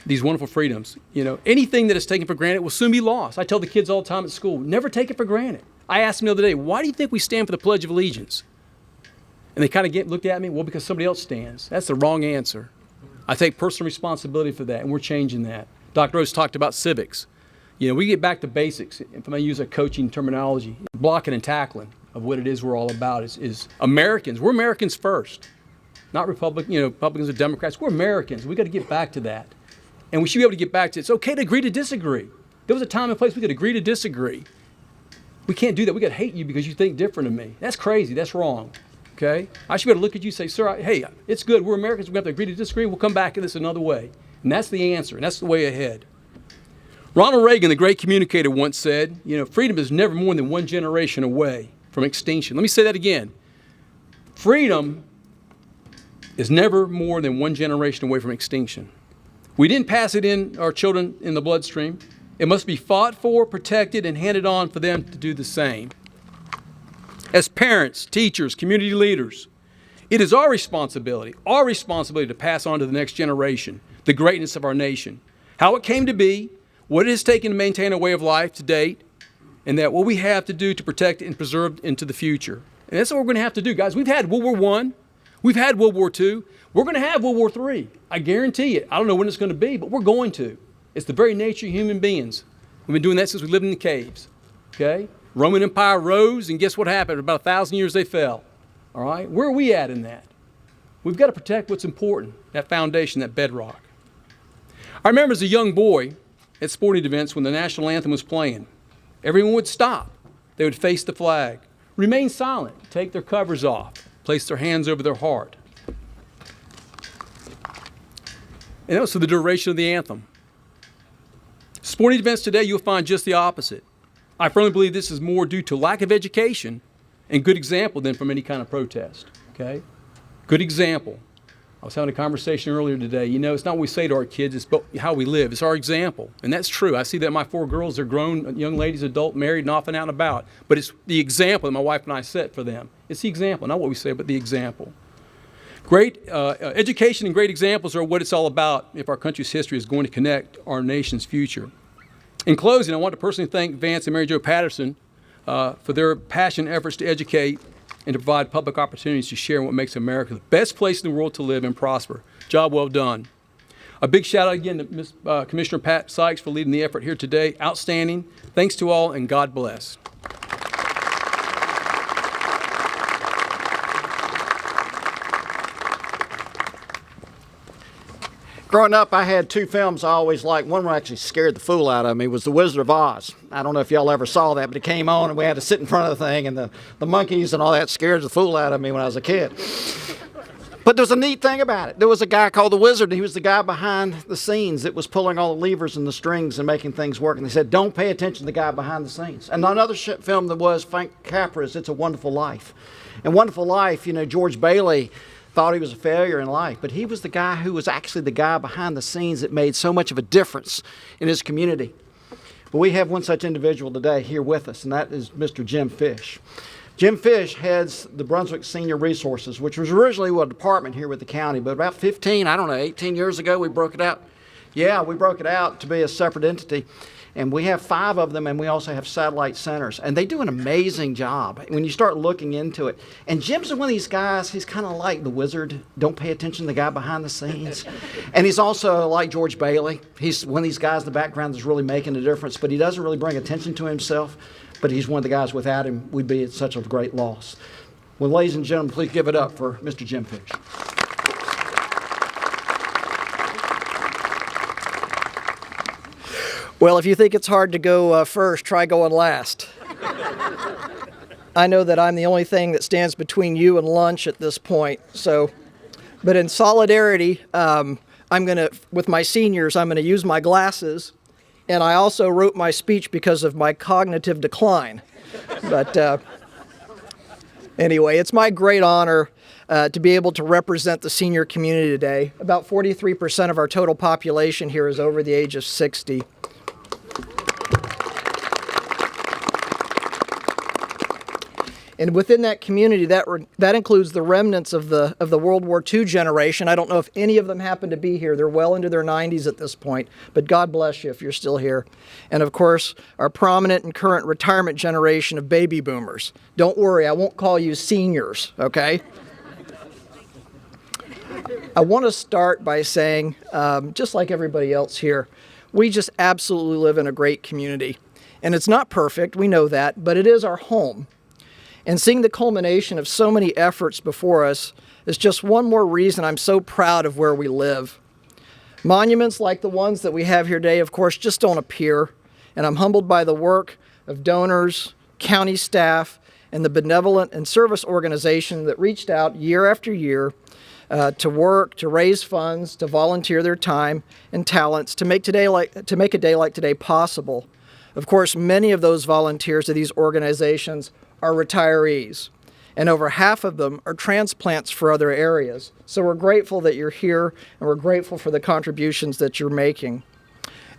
these wonderful freedoms. Anything that is taken for granted will soon be lost. I tell the kids all the time at school, never take it for granted. I asked them the other day, why do you think we stand for the Pledge of Allegiance? And they kind of looked at me, well, because somebody else stands. That's the wrong answer. I take personal responsibility for that, and we're changing that. Dr. Rose talked about civics. We get back to basics. If I use a coaching terminology, blocking and tackling of what it is we're all about is Americans. We're Americans first, not Republicans or Democrats. We're Americans. We got to get back to that. And we should be able to get back to it's okay to agree to disagree. There was a time and place we could agree to disagree. We can't do that. We got to hate you because you think different of me. That's crazy. That's wrong. Okay? I should be able to look at you and say, sir, hey, it's good. We're Americans. We have to agree to disagree. We'll come back to this another way. And that's the answer. And that's the way ahead. Ronald Reagan, the great communicator, once said, freedom is never more than one generation away from extinction. Let me say that again. Freedom is never more than one generation away from extinction. We didn't pass it in our children in the bloodstream. It must be fought for, protected, and handed on for them to do the same. As parents, teachers, community leaders, it is our responsibility to pass on to the next generation the greatness of our nation, how it came to be, what it has taken to maintain a way of life to date, and that what we have to do to protect and preserve into the future. And that's what we're going to have to do, guys. We've had World War I. We've had World War II. We're going to have World War III. I guarantee it. I don't know when it's going to be, but we're going to. It's the very nature of human beings. We've been doing that since we lived in the caves. Okay? Roman Empire rose, and guess what happened? About 1,000 years they fell. All right? Where are we at in that? We've got to protect what's important, that foundation, that bedrock. I remember as a young boy at sporting events when the national anthem was playing, everyone would stop. They would face the flag, remain silent, take their covers off, place their hands over their heart. And that was for the duration of the anthem. Sporting events today, you'll find just the opposite. I firmly believe this is more due to lack of education and good example than from any kind of protest. Okay? Good example. I was having a conversation earlier today. It's not what we say to our kids, it's how we live. It's our example. And that's true. I see that my 4 girls are grown young ladies, adult, married, and off and out and about. But it's the example that my wife and I set for them. It's the example, not what we say, but the example. Great education and great examples are what it's all about if our country's history is going to connect our nation's future. In closing, I want to personally thank Vance and Mary Jo Patterson for their passionate efforts to educate and to provide public opportunities to share what makes America the best place in the world to live and prosper. Job well done. A big shout out again to Commissioner Pat Sykes for leading the effort here today. Outstanding. Thanks to all, and God bless. Growing up, I had 2 films I always liked. One actually scared the fool out of me. It was The Wizard of Oz. I don't know if y'all ever saw that, but it came on and we had to sit in front of the thing, and the monkeys and all that scared the fool out of me when I was a kid. But there was a neat thing about it. There was a guy called the Wizard, and he was the guy behind the scenes that was pulling all the levers and the strings and making things work. And they said, don't pay attention to the guy behind the scenes. And another film that was Frank Capra's It's a Wonderful Life. In Wonderful Life, George Bailey thought he was a failure in life, but he was the guy who was actually the guy behind the scenes that made so much of a difference in his community. But we have one such individual today here with us, and that is Mr. Jim Fish. Jim Fish heads the Brunswick Senior Resources, which was originally a department here with the county, but about 18 years ago, we broke it out. Yeah, we broke it out to be a separate entity. And we have 5 of them, and we also have satellite centers. And they do an amazing job when you start looking into it. And Jim's one of these guys, he's kind of like the wizard. Don't pay attention to the guy behind the scenes. And he's also like George Bailey. He's one of these guys in the background that's really making a difference, but he doesn't really bring attention to himself. But he's one of the guys, without him, we'd be at such a great loss. Well, ladies and gentlemen, please give it up for Mr. Jim Fish. Well, if you think it's hard to go first, try going last. I know that I'm the only thing that stands between you and lunch at this point. But in solidarity, with my seniors, I'm going to use my glasses. And I also wrote my speech because of my cognitive decline. But anyway, it's my great honor to be able to represent the senior community today. About 43% of our total population here is over the age of 60. And within that community, that includes the remnants of the World War II generation. I don't know if any of them happen to be here. They're well into their 90s at this point, but God bless you if you're still here. And of course, our prominent and current retirement generation of baby boomers. Don't worry, I won't call you seniors, okay? I want to start by saying, just like everybody else here, we just absolutely live in a great community. And it's not perfect, we know that, but it is our home. And seeing the culmination of so many efforts before us is just one more reason I'm so proud of where we live. Monuments like the ones that we have here today, of course, just don't appear. And I'm humbled by the work of donors, county staff, and the benevolent and service organization that reached out year after year to work, to raise funds, to volunteer their time and talents to make a day like today possible. Of course, many of those volunteers of these organizations are retirees, and over half of them are transplants for other areas. So we're grateful that you're here, and we're grateful for the contributions that you're making.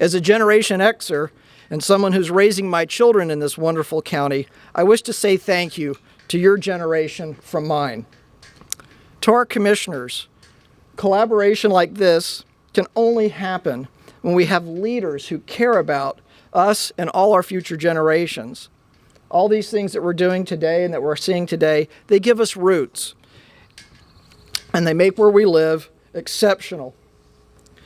As a Generation Xer, and someone who's raising my children in this wonderful county, I wish to say thank you to your generation from mine. To our commissioners, collaboration like this can only happen when we have leaders who care about us and all our future generations. All these things that we're doing today and that we're seeing today, they give us roots. And they make where we live exceptional.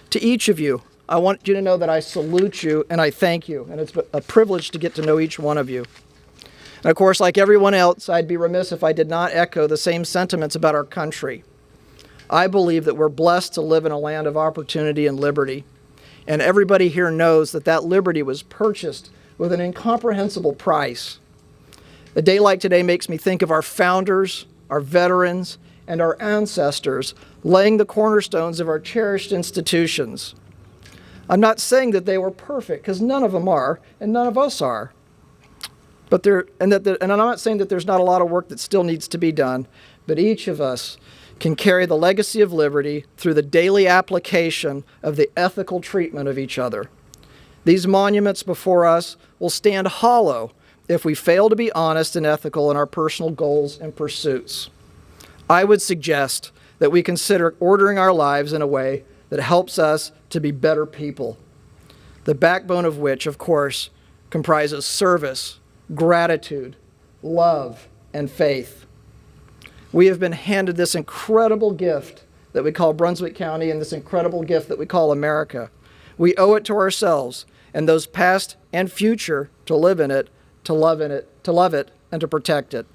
To each of you, I want you to know that I salute you and I thank you. And it's a privilege to get to know each one of you. And of course, like everyone else, I'd be remiss if I did not echo the same sentiments about our country. I believe that we're blessed to live in a land of opportunity and liberty. And everybody here knows that that liberty was purchased with an incomprehensible price. A day like today makes me think of our founders, our veterans, and our ancestors laying the cornerstones of our cherished institutions. I'm not saying that they were perfect, because none of them are, and none of us are. And I'm not saying that there's not a lot of work that still needs to be done, but each of us can carry the legacy of liberty through the daily application of the ethical treatment of each other. These monuments before us will stand hollow if we fail to be honest and ethical in our personal goals and pursuits. I would suggest that we consider ordering our lives in a way that helps us to be better people, the backbone of which, of course, comprises service, gratitude, love, and faith. We have been handed this incredible gift that we call Brunswick County and this incredible gift that we call America. We owe it to ourselves and those past and future to live in it, to love it, and to protect it.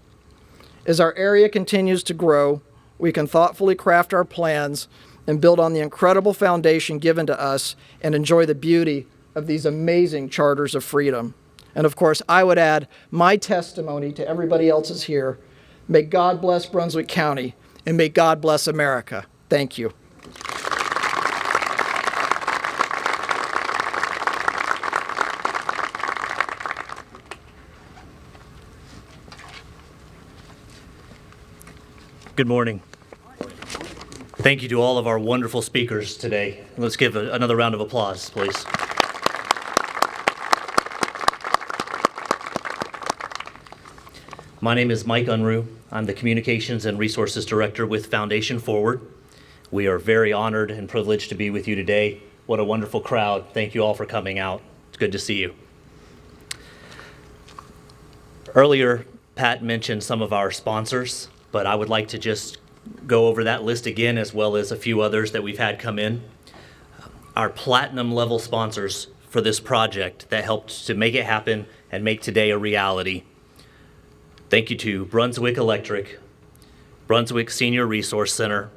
As our area continues to grow, we can thoughtfully craft our plans and build on the incredible foundation given to us and enjoy the beauty of these amazing charters of freedom. And of course, I would add my testimony to everybody else's here. May God bless Brunswick County, and may God bless America. Thank you. Good morning. Thank you to all of our wonderful speakers today. Let's give another round of applause, please. My name is Mike Unruh. I'm the Communications and Resources Director with Foundation Forward. We are very honored and privileged to be with you today. What a wonderful crowd. Thank you all for coming out. It's good good to see you. Earlier, Pat mentioned some of our sponsors, but I would like to just go over that list again, as well as a few others that we've had come in. Our platinum level sponsors for this project that helped to make it happen and make today a reality. Thank you to Brunswick Electric, Brunswick Senior Resource Center,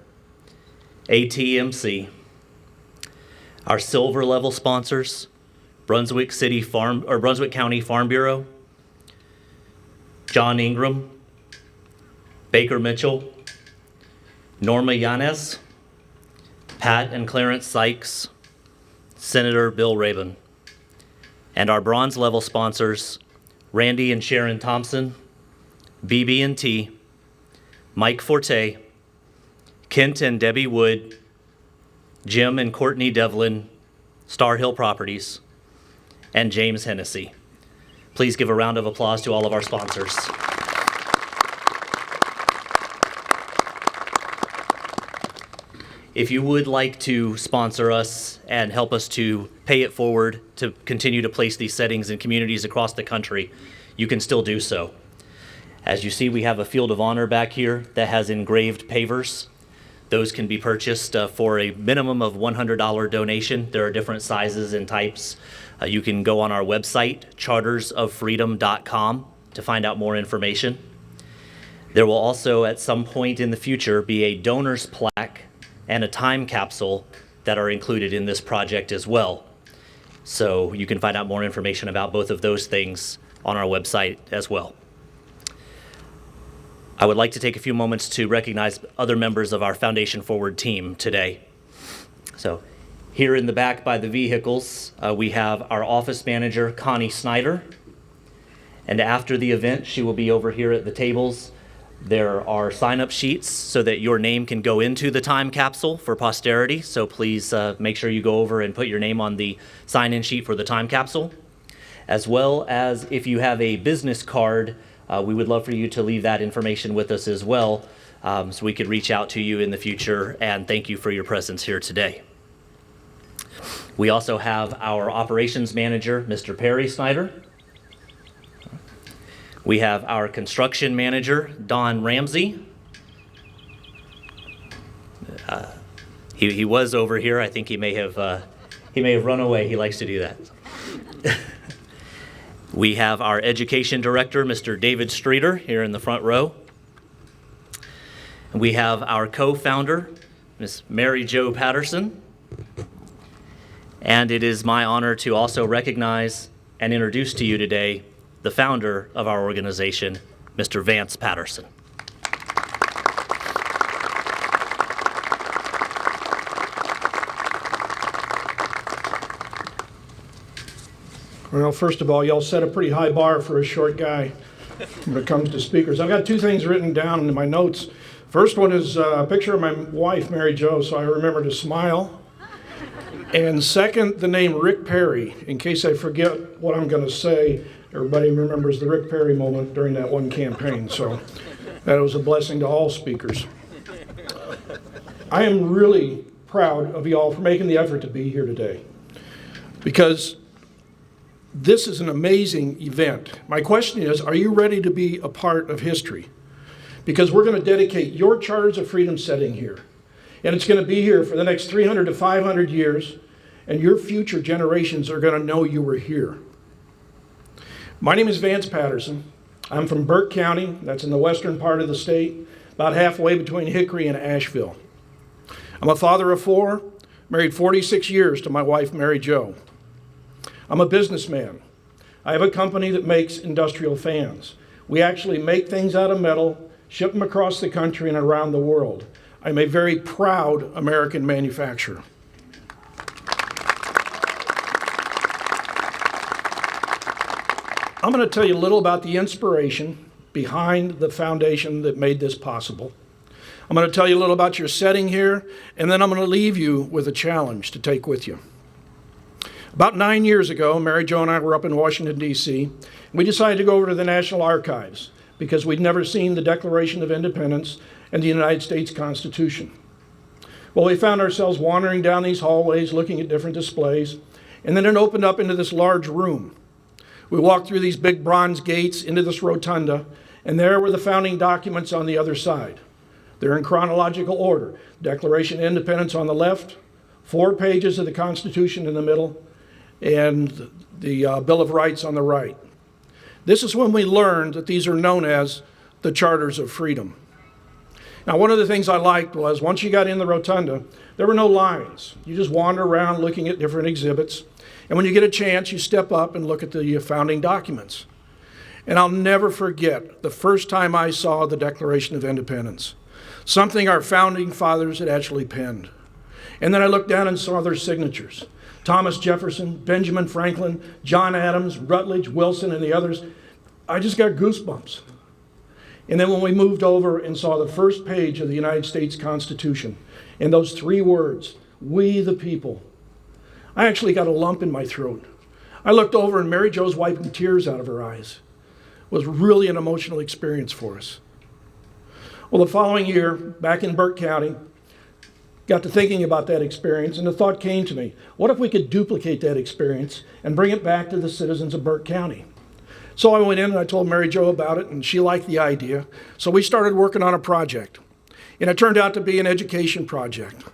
ATMC. Our silver level sponsors, Brunswick County Farm Bureau, John Ingram, Baker Mitchell, Norma Yanez, Pat and Clarence Sykes, Senator Bill Rabin. And our bronze level sponsors, Randy and Sharon Thompson, BB&T, Mike Forte, Kent and Debbie Wood, Jim and Courtney Devlin, Star Hill Properties, and James Hennessy. Please give a round of applause to all of our sponsors. If you would like to sponsor us and help us to pay it forward to continue to place these settings in communities across the country, you can still do so. As you see, we have a field of honor back here that has engraved pavers. Those can be purchased for a minimum of $100 donation. There are different sizes and types. You can go on our website, chartersoffreedom.com, to find out more information. There will also, at some point in the future, be a donor's plaque and a time capsule that are included in this project as well. So you can find out more information about both of those things on our website as well. I would like to take a few moments to recognize other members of our Foundation Forward team today. So here in the back by the vehicles, we have our office manager, Connie Snyder. And after the event, she will be over here at the tables. There are sign-up sheets so that your name can go into the time capsule for posterity. So please make sure you go over and put your name on the sign-in sheet for the time capsule. As well as if you have a business card, we would love for you to leave that information with us as well, so we could reach out to you in the future and thank you for your presence here today. We also have our operations manager, Mr. Perry Snyder. We have our construction manager, Don Ramsey. He was over here. I think he may have run away. He likes to do that. We have our education director, Mr. David Streeter, here in the front row. We have our co-founder, Ms. Mary Jo Patterson. And it is my honor to also recognize and introduce to you today the founder of our organization, Mr. Vance Patterson. Well, first of all, y'all set a pretty high bar for a short guy when it comes to speakers. I've got two things written down in my notes. First one is a picture of my wife, Mary Jo, so I remember to smile. And second, the name Rick Perry. In case I forget what I'm going to say, everybody remembers the Rick Perry moment during that one campaign. So that was a blessing to all speakers. I am really proud of y'all for making the effort to be here today, because this is an amazing event. My question is, are you ready to be a part of history? Because we're going to dedicate your Charters of Freedom setting here. And it's going to be here for the next 300 to 500 years, and your future generations are going to know you were here. My name is Vance Patterson. I'm from Burke County, that's in the western part of the state, about halfway between Hickory and Asheville. I'm a father of four, married 46 years to my wife, Mary Jo. I'm a businessman. I have a company that makes industrial fans. We actually make things out of metal, ship them across the country and around the world. I'm a very proud American manufacturer. I'm going to tell you a little about the inspiration behind the foundation that made this possible. I'm going to tell you a little about your setting here, and then I'm going to leave you with a challenge to take with you. About 9 years ago, Mary Jo and I were up in Washington, D.C. We decided to go over to the National Archives because we'd never seen the Declaration of Independence and the United States Constitution. Well, we found ourselves wandering down these hallways looking at different displays, And then it opened up into this large room. We walked through these big bronze gates into this rotunda, and there were the founding documents on the other side. They're in chronological order. Declaration of Independence on the left, 4 pages of the Constitution in the middle, and the Bill of Rights on the right. This is when we learned that these are known as the Charters of Freedom. Now, one of the things I liked was once you got in the rotunda, there were no lines. You just wander around looking at different exhibits. And when you get a chance, you step up and look at the founding documents. And I'll never forget the first time I saw the Declaration of Independence, something our founding fathers had actually penned. And then I looked down and saw their signatures. Thomas Jefferson, Benjamin Franklin, John Adams, Rutledge, Wilson, and the others. I just got goosebumps. And then when we moved over and saw the first page of the United States Constitution, and those 3 words, "We the people," I actually got a lump in my throat. I looked over and Mary Jo's wiping tears out of her eyes. It was really an emotional experience for us. Well, the following year, back in Burke County, got to thinking about that experience, and the thought came to me, what if we could duplicate that experience and bring it back to the citizens of Burke County? So I went in and I told Mary Jo about it, and she liked the idea. So we started working on a project, and it turned out to be an education project.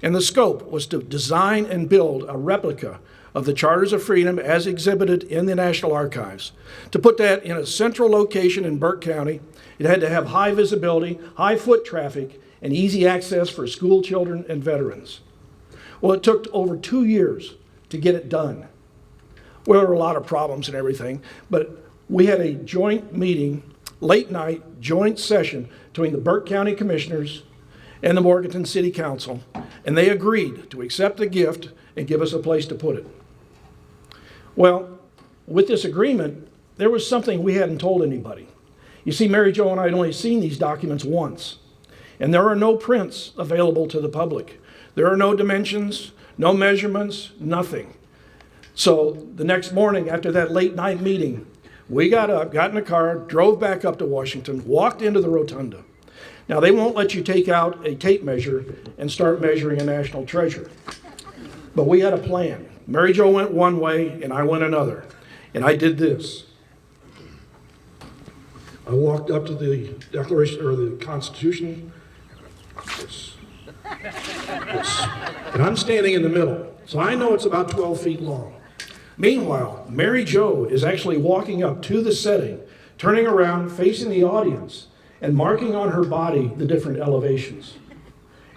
And the scope was to design and build a replica of the Charters of Freedom as exhibited in the National Archives. To put that in a central location in Burke County, it had to have high visibility, high foot traffic, and easy access for school children and veterans. Well, it took over 2 years to get it done. Well, there were a lot of problems and everything, but we had a joint meeting, late night, joint session between the Burke County Commissioners and the Morganton City Council, and they agreed to accept the gift and give us a place to put it. Well, with this agreement, there was something we hadn't told anybody. You see, Mary Jo and I had only seen these documents once, and there are no prints available to the public. There are no dimensions, no measurements, nothing. So the next morning after that late night meeting, we got up, got in a car, drove back up to Washington, walked into the rotunda. Now, they won't let you take out a tape measure and start measuring a national treasure. But we had a plan. Mary Jo went one way and I went another. And I did this. I walked up to the Declaration or the Constitution. This. And I'm standing in the middle. So I know it's about 12 feet long. Meanwhile, Mary Jo is actually walking up to the setting, turning around, facing the audience, and marking on her body the different elevations.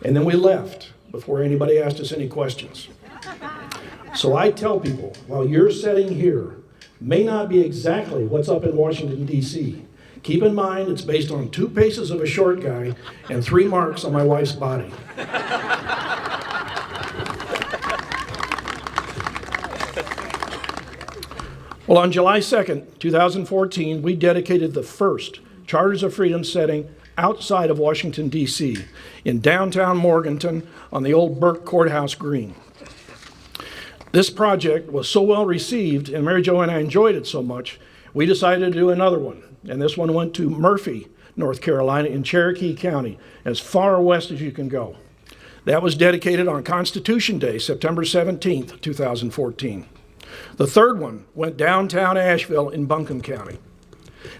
And then we left before anybody asked us any questions. So I tell people, while you're sitting here, may not be exactly what's up in Washington, D.C. Keep in mind it's based on 2 paces of a short guy and 3 marks on my wife's body. Well, on July 2nd, 2014, we dedicated the first Charters of Freedom setting outside of Washington, D.C., in downtown Morganton on the old Burke Courthouse Green. This project was so well received, and Mary Jo and I enjoyed it so much, we decided to do another one. And this one went to Murphy, North Carolina, in Cherokee County, as far west as you can go. That was dedicated on Constitution Day, September 17th, 2014. The third one went downtown Asheville in Buncombe County.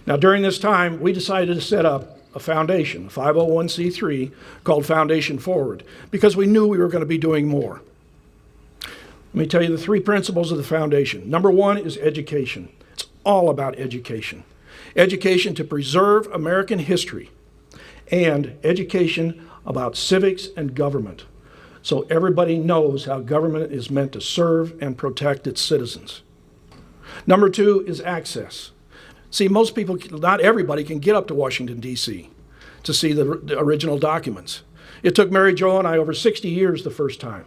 Now, during this time, we decided to set up a foundation, 501c3, called Foundation Forward, because we knew we were going to be doing more. Let me tell you the 3 principles of the foundation. Number 1 is education. It's all about education. Education to preserve American history, and education about civics and government, so everybody knows how government is meant to serve and protect its citizens. Number 2 is access. See, most people, not everybody can get up to Washington, D.C. to see the original documents. It took Mary Jo and I over 60 years the first time.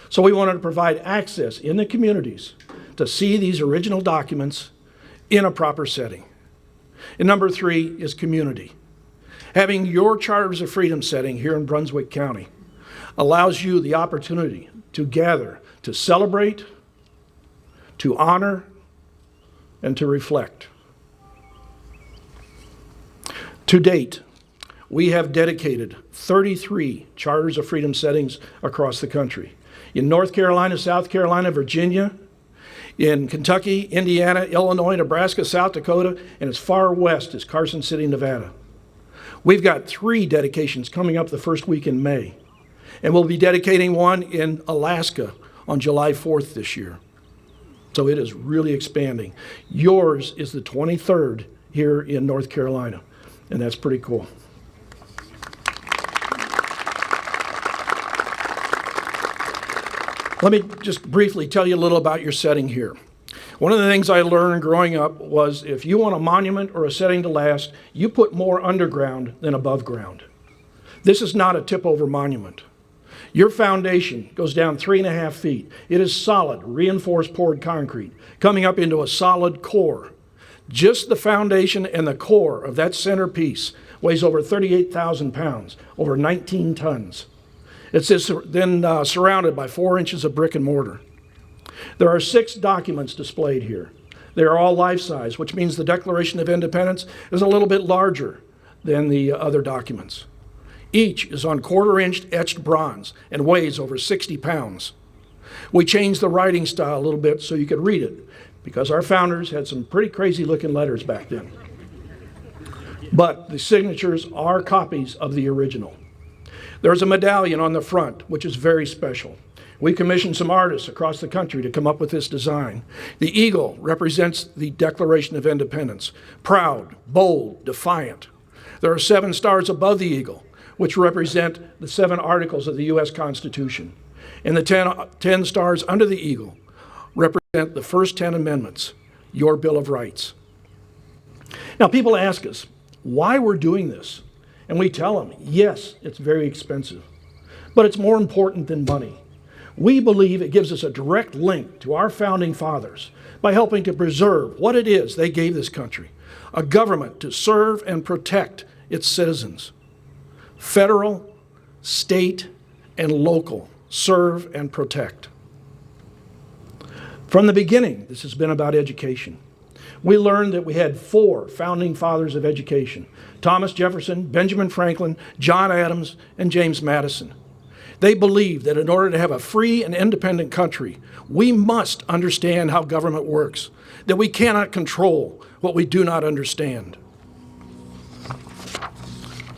So we wanted to provide access in the communities to see these original documents in a proper setting. And number 3 is community. Having your Charters of Freedom setting here in Brunswick County allows you the opportunity to gather, to celebrate, to honor, and to reflect. To date, we have dedicated 33 Charters of Freedom settings across the country. In North Carolina, South Carolina, Virginia, in Kentucky, Indiana, Illinois, Nebraska, South Dakota, and as far west as Carson City, Nevada. We've got 3 dedications coming up the first week in May, and we'll be dedicating one in Alaska on July 4th this year. So it is really expanding. Yours is the 23rd here in North Carolina, and that's pretty cool. Let me just briefly tell you a little about your setting here. One of the things I learned growing up was if you want a monument or a setting to last, you put more underground than above ground. This is not a tip-over monument. Your foundation goes down 3.5 feet. It is solid, reinforced poured concrete, coming up into a solid core. Just the foundation and the core of that centerpiece weighs over 38,000 pounds, over 19 tons. It's then surrounded by 4 inches of brick and mortar. There are 6 documents displayed here. They are all life-size, which means the Declaration of Independence is a little bit larger than the other documents. Each is on 1/4-inch etched bronze and weighs over 60 pounds. We changed the writing style a little bit so you could read it, because our founders had some pretty crazy-looking letters back then. But the signatures are copies of the original. There's a medallion on the front, which is very special. We commissioned some artists across the country to come up with this design. The eagle represents the Declaration of Independence, proud, bold, defiant. There are 7 stars above the eagle, which represent the 7 articles of the U.S. Constitution. And the 10 stars under the eagle represent the first 10 amendments, your Bill of Rights. Now, people ask us why we're doing this. And we tell them, yes, it's very expensive, but it's more important than money. We believe it gives us a direct link to our founding fathers by helping to preserve what it is they gave this country, a government to serve and protect its citizens. Federal, state, and local serve and protect. From the beginning, this has been about education. We learned that we had 4 founding fathers of education: Thomas Jefferson, Benjamin Franklin, John Adams, and James Madison. They believed that in order to have a free and independent country, we must understand how government works, that we cannot control what we do not understand.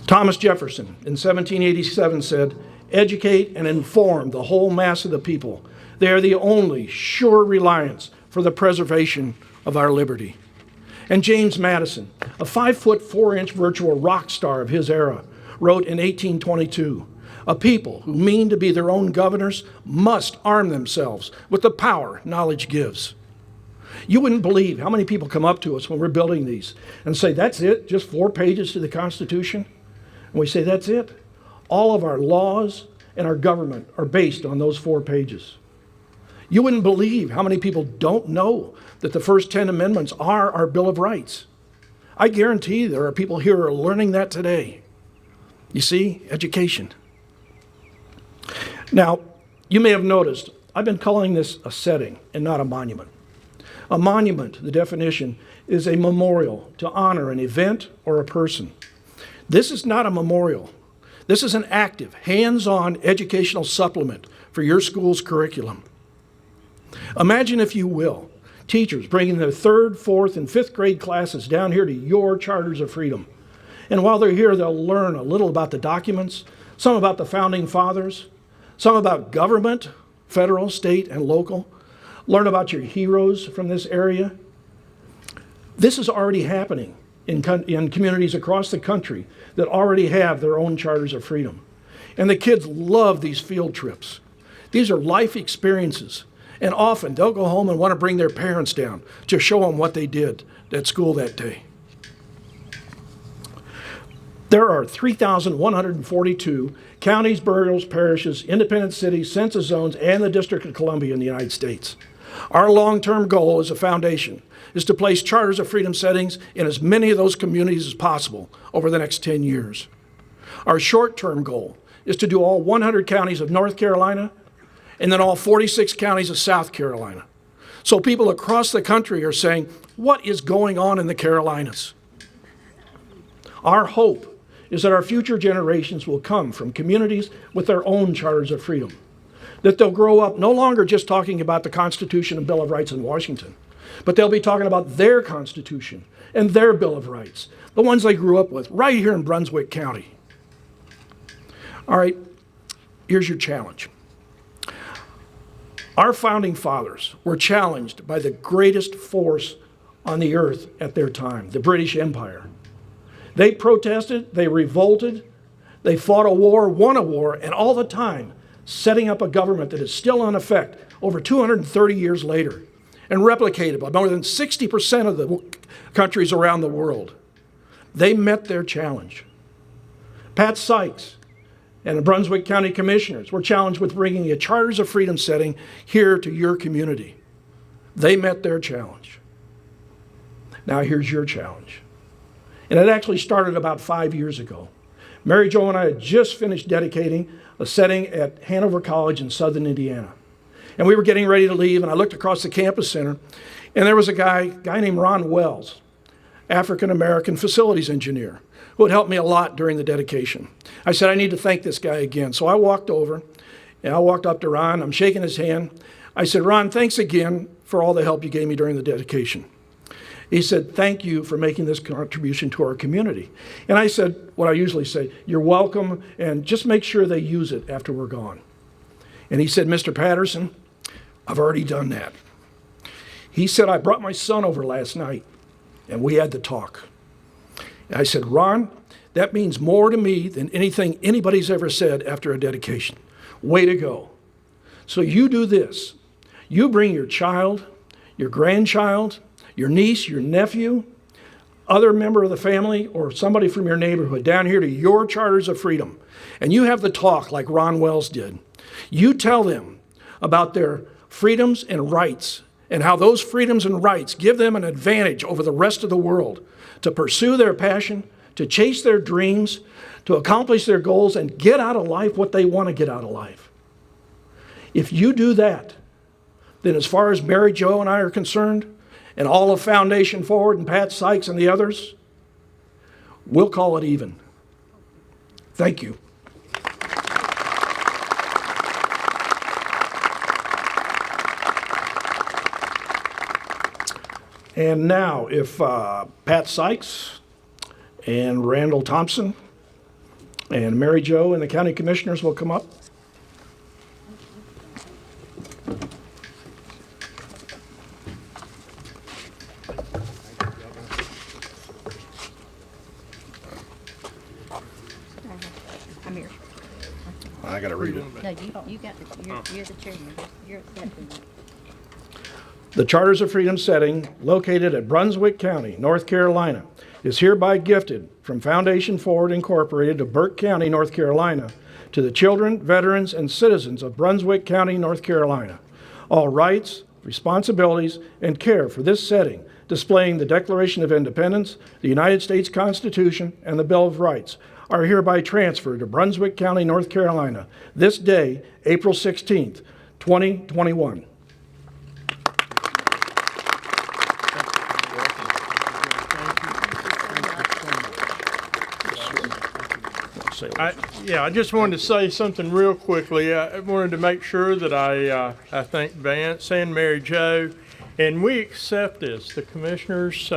Thomas Jefferson in 1787 said, "Educate and inform the whole mass of the people. They are the only sure reliance for the preservation of our liberty." And James Madison, a 5-foot 4-inch virtual rock star of his era, wrote in 1822, "A people who mean to be their own governors must arm themselves with the power knowledge gives." You wouldn't believe how many people come up to us when we're building these and say, "That's it? Just 4 pages to the Constitution?" And we say, "That's it." All of our laws and our government are based on those 4 pages. You wouldn't believe how many people don't know that the first 10 amendments are our Bill of Rights. I guarantee there are people here who are learning that today. You see, education. Now, you may have noticed, I've been calling this a setting and not a monument. A monument, the definition, is a memorial to honor an event or a person. This is not a memorial. This is an active, hands-on educational supplement for your school's curriculum. Imagine, if you will, teachers bringing their 3rd, 4th, and 5th grade classes down here to your Charters of Freedom. And while they're here, they'll learn a little about the documents, some about the founding fathers, some about government, federal, state, and local, learn about your heroes from this area. This is already happening in communities across the country that already have their own Charters of Freedom. And the kids love these field trips. These are life experiences. And often they'll go home and want to bring their parents down to show them what they did at school that day. There are 3,142 counties, boroughs, parishes, independent cities, census zones, and the District of Columbia in the United States. Our long-term goal as a foundation is to place Charters of Freedom settings in as many of those communities as possible over the next 10 years. Our short-term goal is to do all 100 counties of North Carolina and then all 46 counties of South Carolina. So people across the country are saying, what is going on in the Carolinas? Our hope is that our future generations will come from communities with their own Charters of Freedom. that they'll grow up no longer just talking about the Constitution and Bill of Rights in Washington, but they'll be talking about their Constitution and their Bill of Rights, the ones they grew up with right here in Brunswick County. All right, here's your challenge. Our founding fathers were challenged by the greatest force on the earth at their time, the British Empire. They protested, they revolted, they fought a war, won a war, and all the time setting up a government that is still in effect over 230 years later and replicated by more than 60% of the countries around the world. They met their challenge. Pat Sykes and the Brunswick County Commissioners were challenged with bringing a Charters of Freedom setting here to your community. They met their challenge. Now here's your challenge. And it actually started about 5 years ago. Mary Jo and I had just finished dedicating a setting at Hanover College in southern Indiana. And we were getting ready to leave, and I looked across the campus center, and there was a guy named Ron Wells, African-American facilities engineer, who had helped me a lot during the dedication. I said, I need to thank this guy again. So I walked over, and I walked up to Ron. I'm shaking his hand. I said, Ron, thanks again for all the help you gave me during the dedication. He said, thank you for making this contribution to our community. And I said what I usually say, you're welcome, and just make sure they use it after we're gone. And he said, Mr. Patterson, I've already done that. He said, I brought my son over last night, and we had to talk. And I said, Ron, that means more to me than anything anybody's ever said after a dedication. Way to go. So you do this. You bring your child, your grandchild, your niece, your nephew, other member of the family, or somebody from your neighborhood down here to your Charters of Freedom. And you have the talk like Ron Wells did. You tell them about their freedoms and rights and how those freedoms and rights give them an advantage over the rest of the world to pursue their passion, to chase their dreams, to accomplish their goals, and get out of life what they want to get out of life. If you do that, then as far as Mary Jo and I are concerned, and all of Foundation Forward and Pat Sykes and the others, we'll call it even. Thank you. And now, if Pat Sykes and Randall Thompson and Mary Jo and the county commissioners will come up. I'm here. I got to read it. No, you got you're the chairman. You're The Charters of Freedom setting, located at Brunswick County, North Carolina, is hereby gifted from Foundation Forward Incorporated of Burke County, North Carolina, to the children, veterans, and citizens of Brunswick County, North Carolina. All rights, responsibilities, and care for this setting, displaying the Declaration of Independence, the United States Constitution, and the Bill of Rights, are hereby transferred to Brunswick County, North Carolina, this day, April 16th, 2021. I just wanted to say something real quickly. I wanted to make sure that I thank Vance and Mary Jo, and we accept this. The commissioners,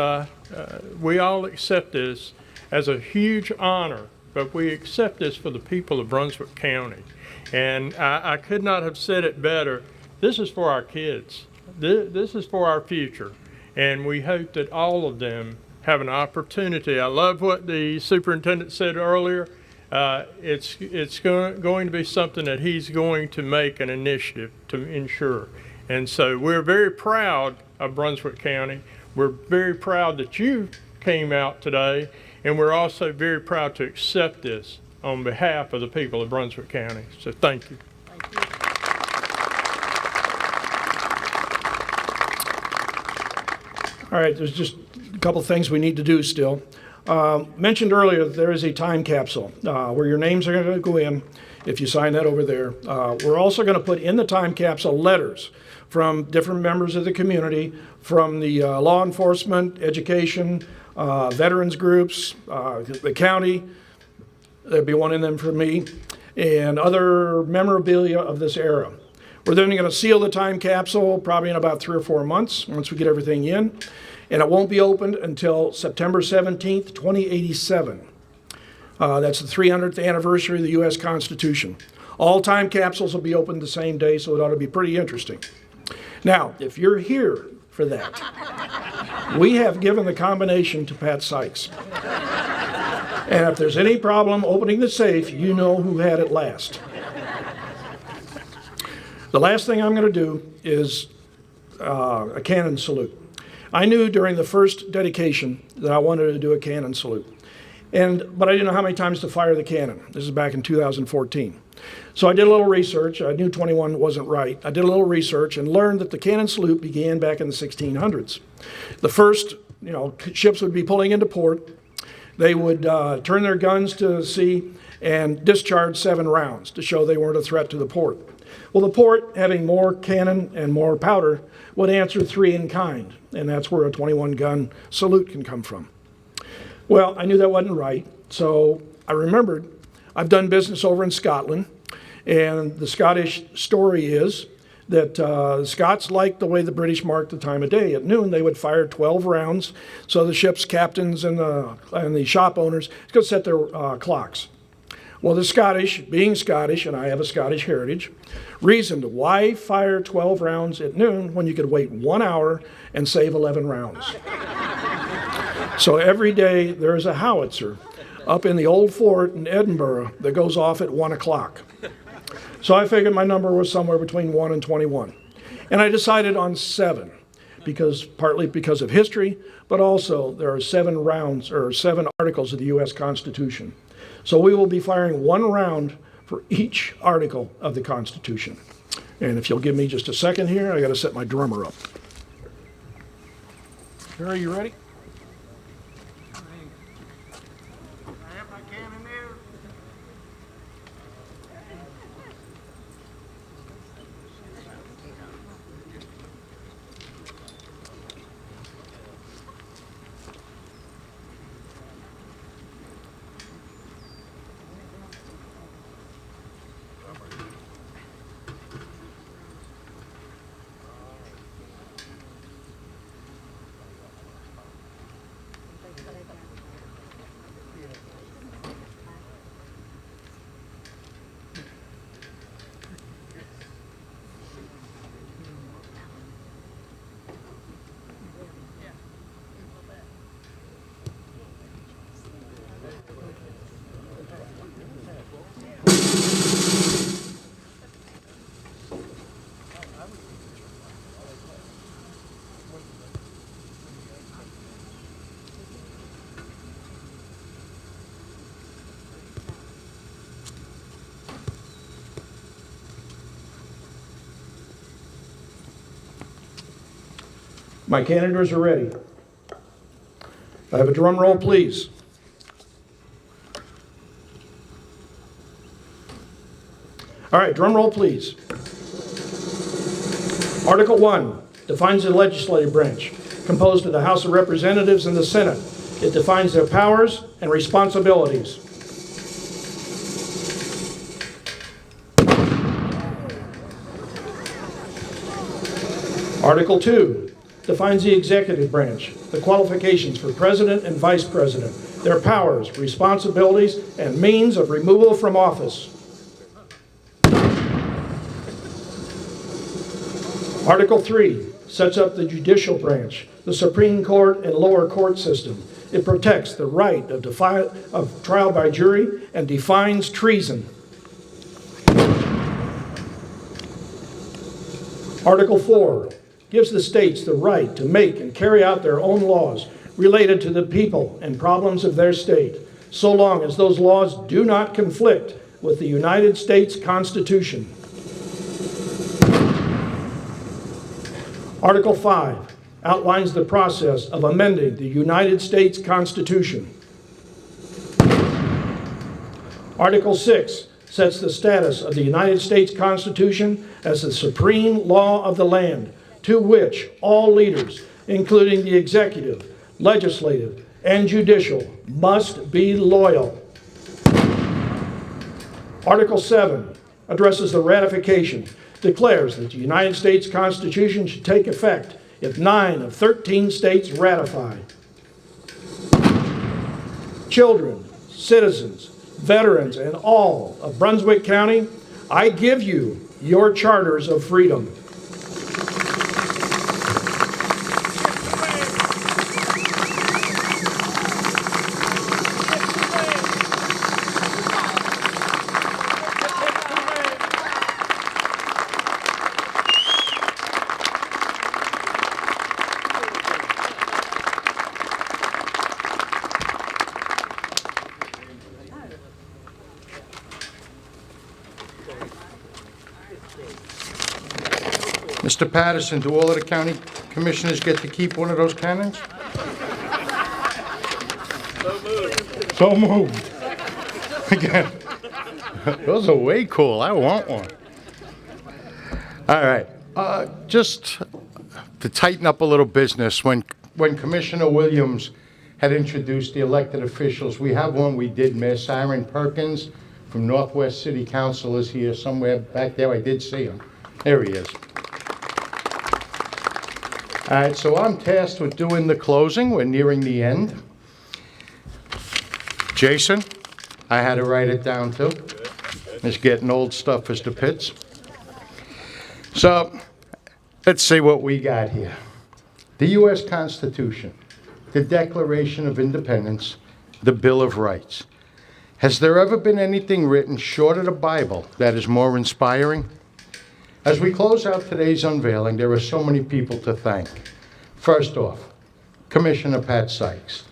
we all accept this as a huge honor, but we accept this for the people of Brunswick County. And I could not have said it better. This is for our kids. This is for our future, and we hope that all of them have an opportunity. I love what the superintendent said earlier. It's going to be something that he's going to make an initiative to ensure. And so we're very proud of Brunswick County. We're very proud that you came out today, and we're also very proud to accept this on behalf of the people of Brunswick County. So thank you. Thank you. All right, there's just a couple things we need to do still. Mentioned earlier that there is a time capsule where your names are going to go in if you sign that over there. We're also going to put in the time capsule letters from different members of the community, from the law enforcement, education, veterans groups, the county. There'll be one in them for me, and other memorabilia of this era. We're then going to seal the time capsule probably in about 3 or 4 months once we get everything in. And it won't be opened until September 17th, 2087. That's the 300th anniversary of the U.S. Constitution. All time capsules will be opened the same day, so it ought to be pretty interesting. Now, if you're here for that, we have given the combination to Pat Sykes. And if there's any problem opening the safe, you know who had it last. The last thing I'm going to do is a cannon salute. I knew during the first dedication that I wanted to do a cannon salute. But I didn't know how many times to fire the cannon. This is back in 2014. So I did a little research. I knew 21 wasn't right. I did a little research and learned that the cannon salute began back in the 1600s. The first, ships would be pulling into port. They would turn their guns to sea and discharge 7 rounds to show they weren't a threat to the port. Well, the port, having more cannon and more powder, would answer 3 in kind, and that's where a 21-gun salute can come from. Well, I knew that wasn't right, so I remembered I've done business over in Scotland, and the Scottish story is that the Scots liked the way the British marked the time of day. At noon, they would fire 12 rounds, so the ship's captains and the shop owners could set their clocks. Well, the Scottish, being Scottish, and I have a Scottish heritage, reasoned why fire 12 rounds at noon when you could wait 1 hour and save 11 rounds. So every day there's a howitzer up in the old fort in Edinburgh that goes off at 1 o'clock. So I figured my number was somewhere between 1 and 21. And I decided on 7, partly because of history, but also there are 7 rounds or 7 articles of the U.S. Constitution. So we will be firing 1 round for each article of the Constitution. And if you'll give me just a second here, I got to set my drummer up. Are you ready? My candidates are ready. I have a drum roll, please. All right, drum roll, please. Article 1 defines the legislative branch, composed of the House of Representatives and the Senate. It defines their powers and responsibilities. Article 2 defines the executive branch, the qualifications for president and vice president, their powers, responsibilities, and means of removal from office. Article 3 sets up the judicial branch, the Supreme Court and lower court system. It protects the right of trial by jury and defines treason. Article 4 gives the states the right to make and carry out their own laws related to the people and problems of their state, so long as those laws do not conflict with the United States Constitution. Article 5 outlines the process of amending the United States Constitution. Article 6 sets the status of the United States Constitution as the supreme law of the land, to which all leaders, including the executive, legislative, and judicial, must be loyal. Article 7 addresses the ratification, declares that the United States Constitution should take effect if 9 of 13 states ratify. Children, citizens, veterans, and all of Brunswick County, I give you your charters of freedom. Mr. Patterson, do all of the county commissioners get to keep one of those cannons? So moved. Again, those are way cool. I want one. All right. Just to tighten up a little business, when Commissioner Williams had introduced the elected officials, we have one we did miss. Aaron Perkins from Northwest City Council is here somewhere back there. I did see him. There he is. All right, so I'm tasked with doing the closing. We're nearing the end. Jason, I had to write it down too. It's getting old stuff as the pits. So, let's see what we got here. The U.S. Constitution, the Declaration of Independence, the Bill of Rights. Has there ever been anything written short of the Bible that is more inspiring? As we close out today's unveiling, there are so many people to thank. First off, Commissioner Pat Sykes.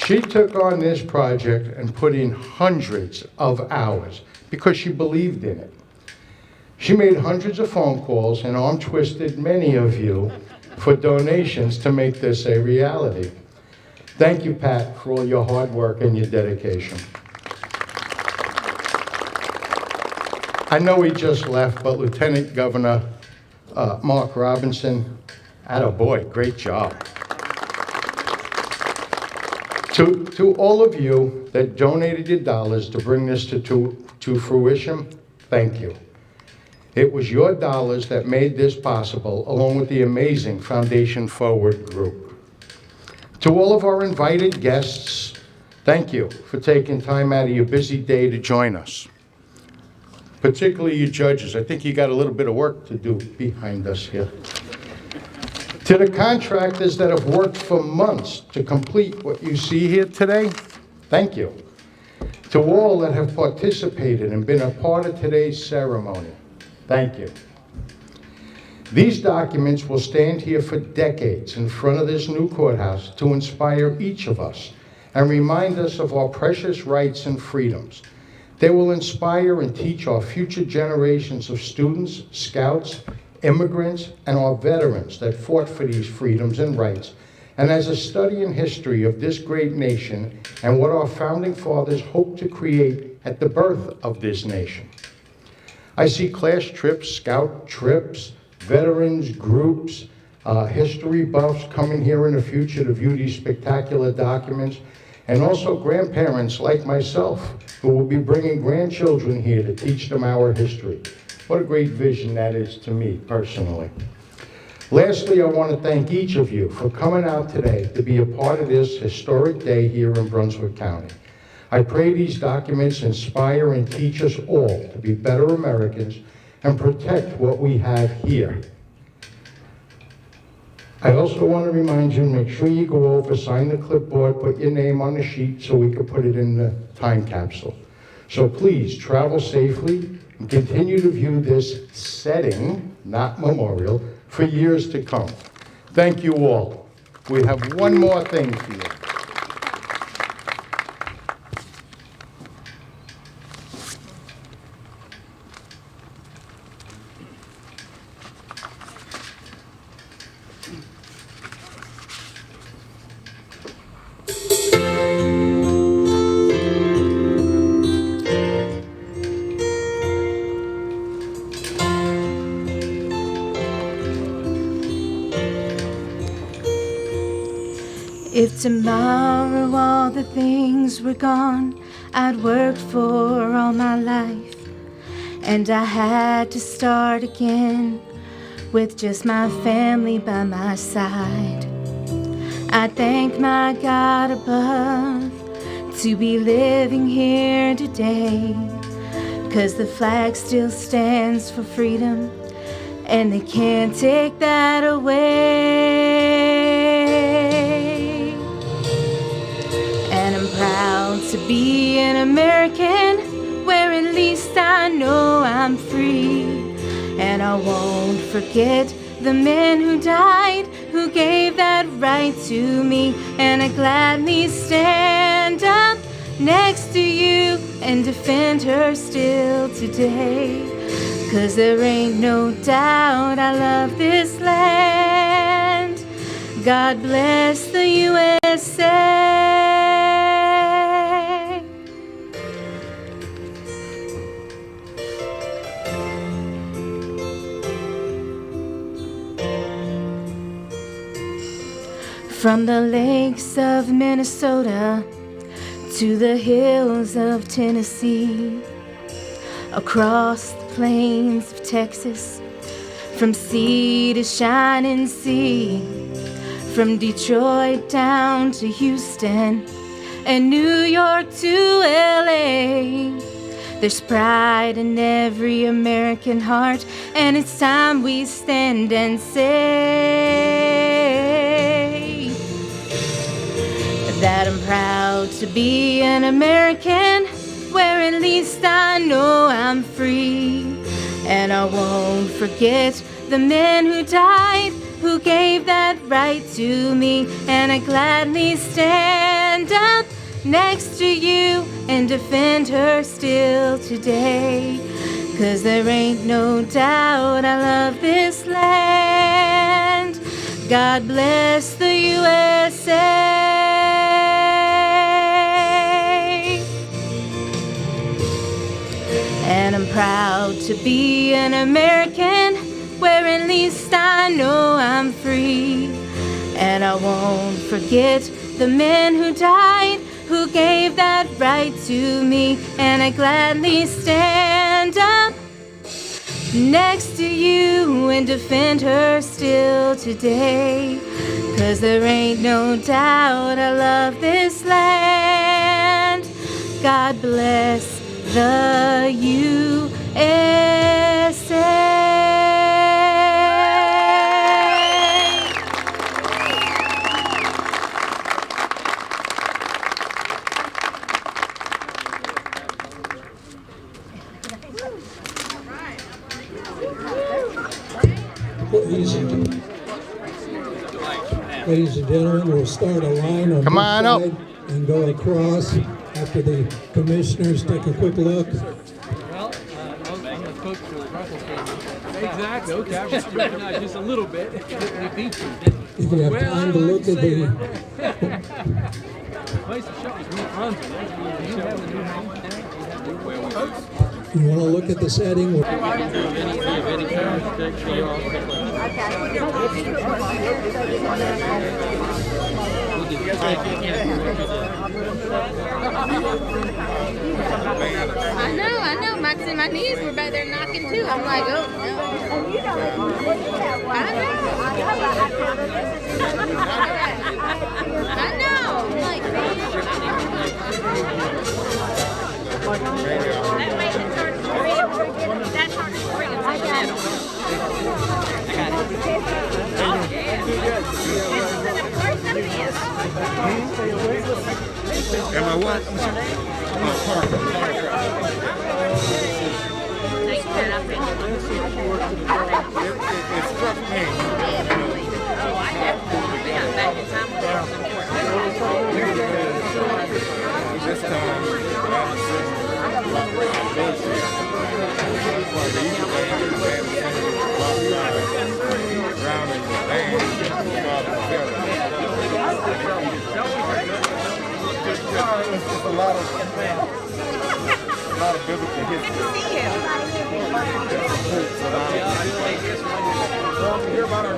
She took on this project and put in hundreds of hours because she believed in it. She made hundreds of phone calls and arm twisted many of you for donations to make this a reality. Thank you, Pat, for all your hard work and your dedication. I know he just left, but Lieutenant Governor Mark Robinson, attaboy, great job. To all of you that donated your dollars to bring this to fruition, thank you. It was your dollars that made this possible, along with the amazing Foundation Forward group. To all of our invited guests, thank you for taking time out of your busy day to join us. Particularly you judges, I think you got a little bit of work to do behind us here. To the contractors that have worked for months to complete what you see here today, thank you. To all that have participated and been a part of today's ceremony, thank you. These documents will stand here for decades in front of this new courthouse to inspire each of us and remind us of our precious rights and freedoms. They will inspire and teach our future generations of students, scouts, immigrants, and our veterans that fought for these freedoms and rights. And as a study in history of this great nation and what our founding fathers hoped to create at the birth of this nation. I see class trips, scout trips, veterans groups, history buffs coming here in the future to view these spectacular documents, and also grandparents like myself who will be bringing grandchildren here to teach them our history. What a great vision that is to me personally. Lastly, I want to thank each of you for coming out today to be a part of this historic day here in Brunswick County. I pray these documents inspire and teach us all to be better Americans and protect what we have here. I also want to remind you, make sure you go over, sign the clipboard, put your name on the sheet so we can put it in the time capsule. So please travel safely and continue to view this setting, not memorial, for years to come. Thank you all. We have one more thing for you. If tomorrow all the things were gone, I'd worked for all my life, and I had to start again with just my family by my side. I thank my God above to be living here today, 'cause the flag still stands for freedom, and they can't take that away. And I'm proud to be an American, where at least I know I'm free. And I won't forget the men who died, who gave that right to me. And I gladly stand up next to you and defend her still today. 'Cause there ain't no doubt I love this land. God bless the USA. From the lakes of Minnesota to the hills of Tennessee, across the plains of Texas, from sea to shining sea, from Detroit down to Houston and New York to LA. There's pride in every American heart, and it's time we stand and say that I'm proud to be an American, where at least I know I'm free. And I won't forget the men who died, who gave that right to me. And I gladly stand up next to you and defend her still today. 'Cause there ain't no doubt I love this land. God bless the USA. And I'm proud to be an American, where at least I know I'm free. And I won't forget the men who died, who gave that right to me. And I gladly stand up next to you and defend her still today. 'Cause there ain't no doubt I love this land. God bless the USA. Ladies and gentlemen, we'll start a line on Come on this up. side and go across after the commissioners take a quick look. Well, exactly. Okay, I was scrutinized just a little bit. We beat you. If you have time to look at the Place to show is New Brunswick. you want to look at the setting. I know. My knees were back there knocking too. I'm like, oh no. I know. I'm like, that makes it hard to breathe. That's hard to breathe. I got it. Oh yeah. Am I what? It struck me. This time, a lot of biblical history. Good to see you. Hear about our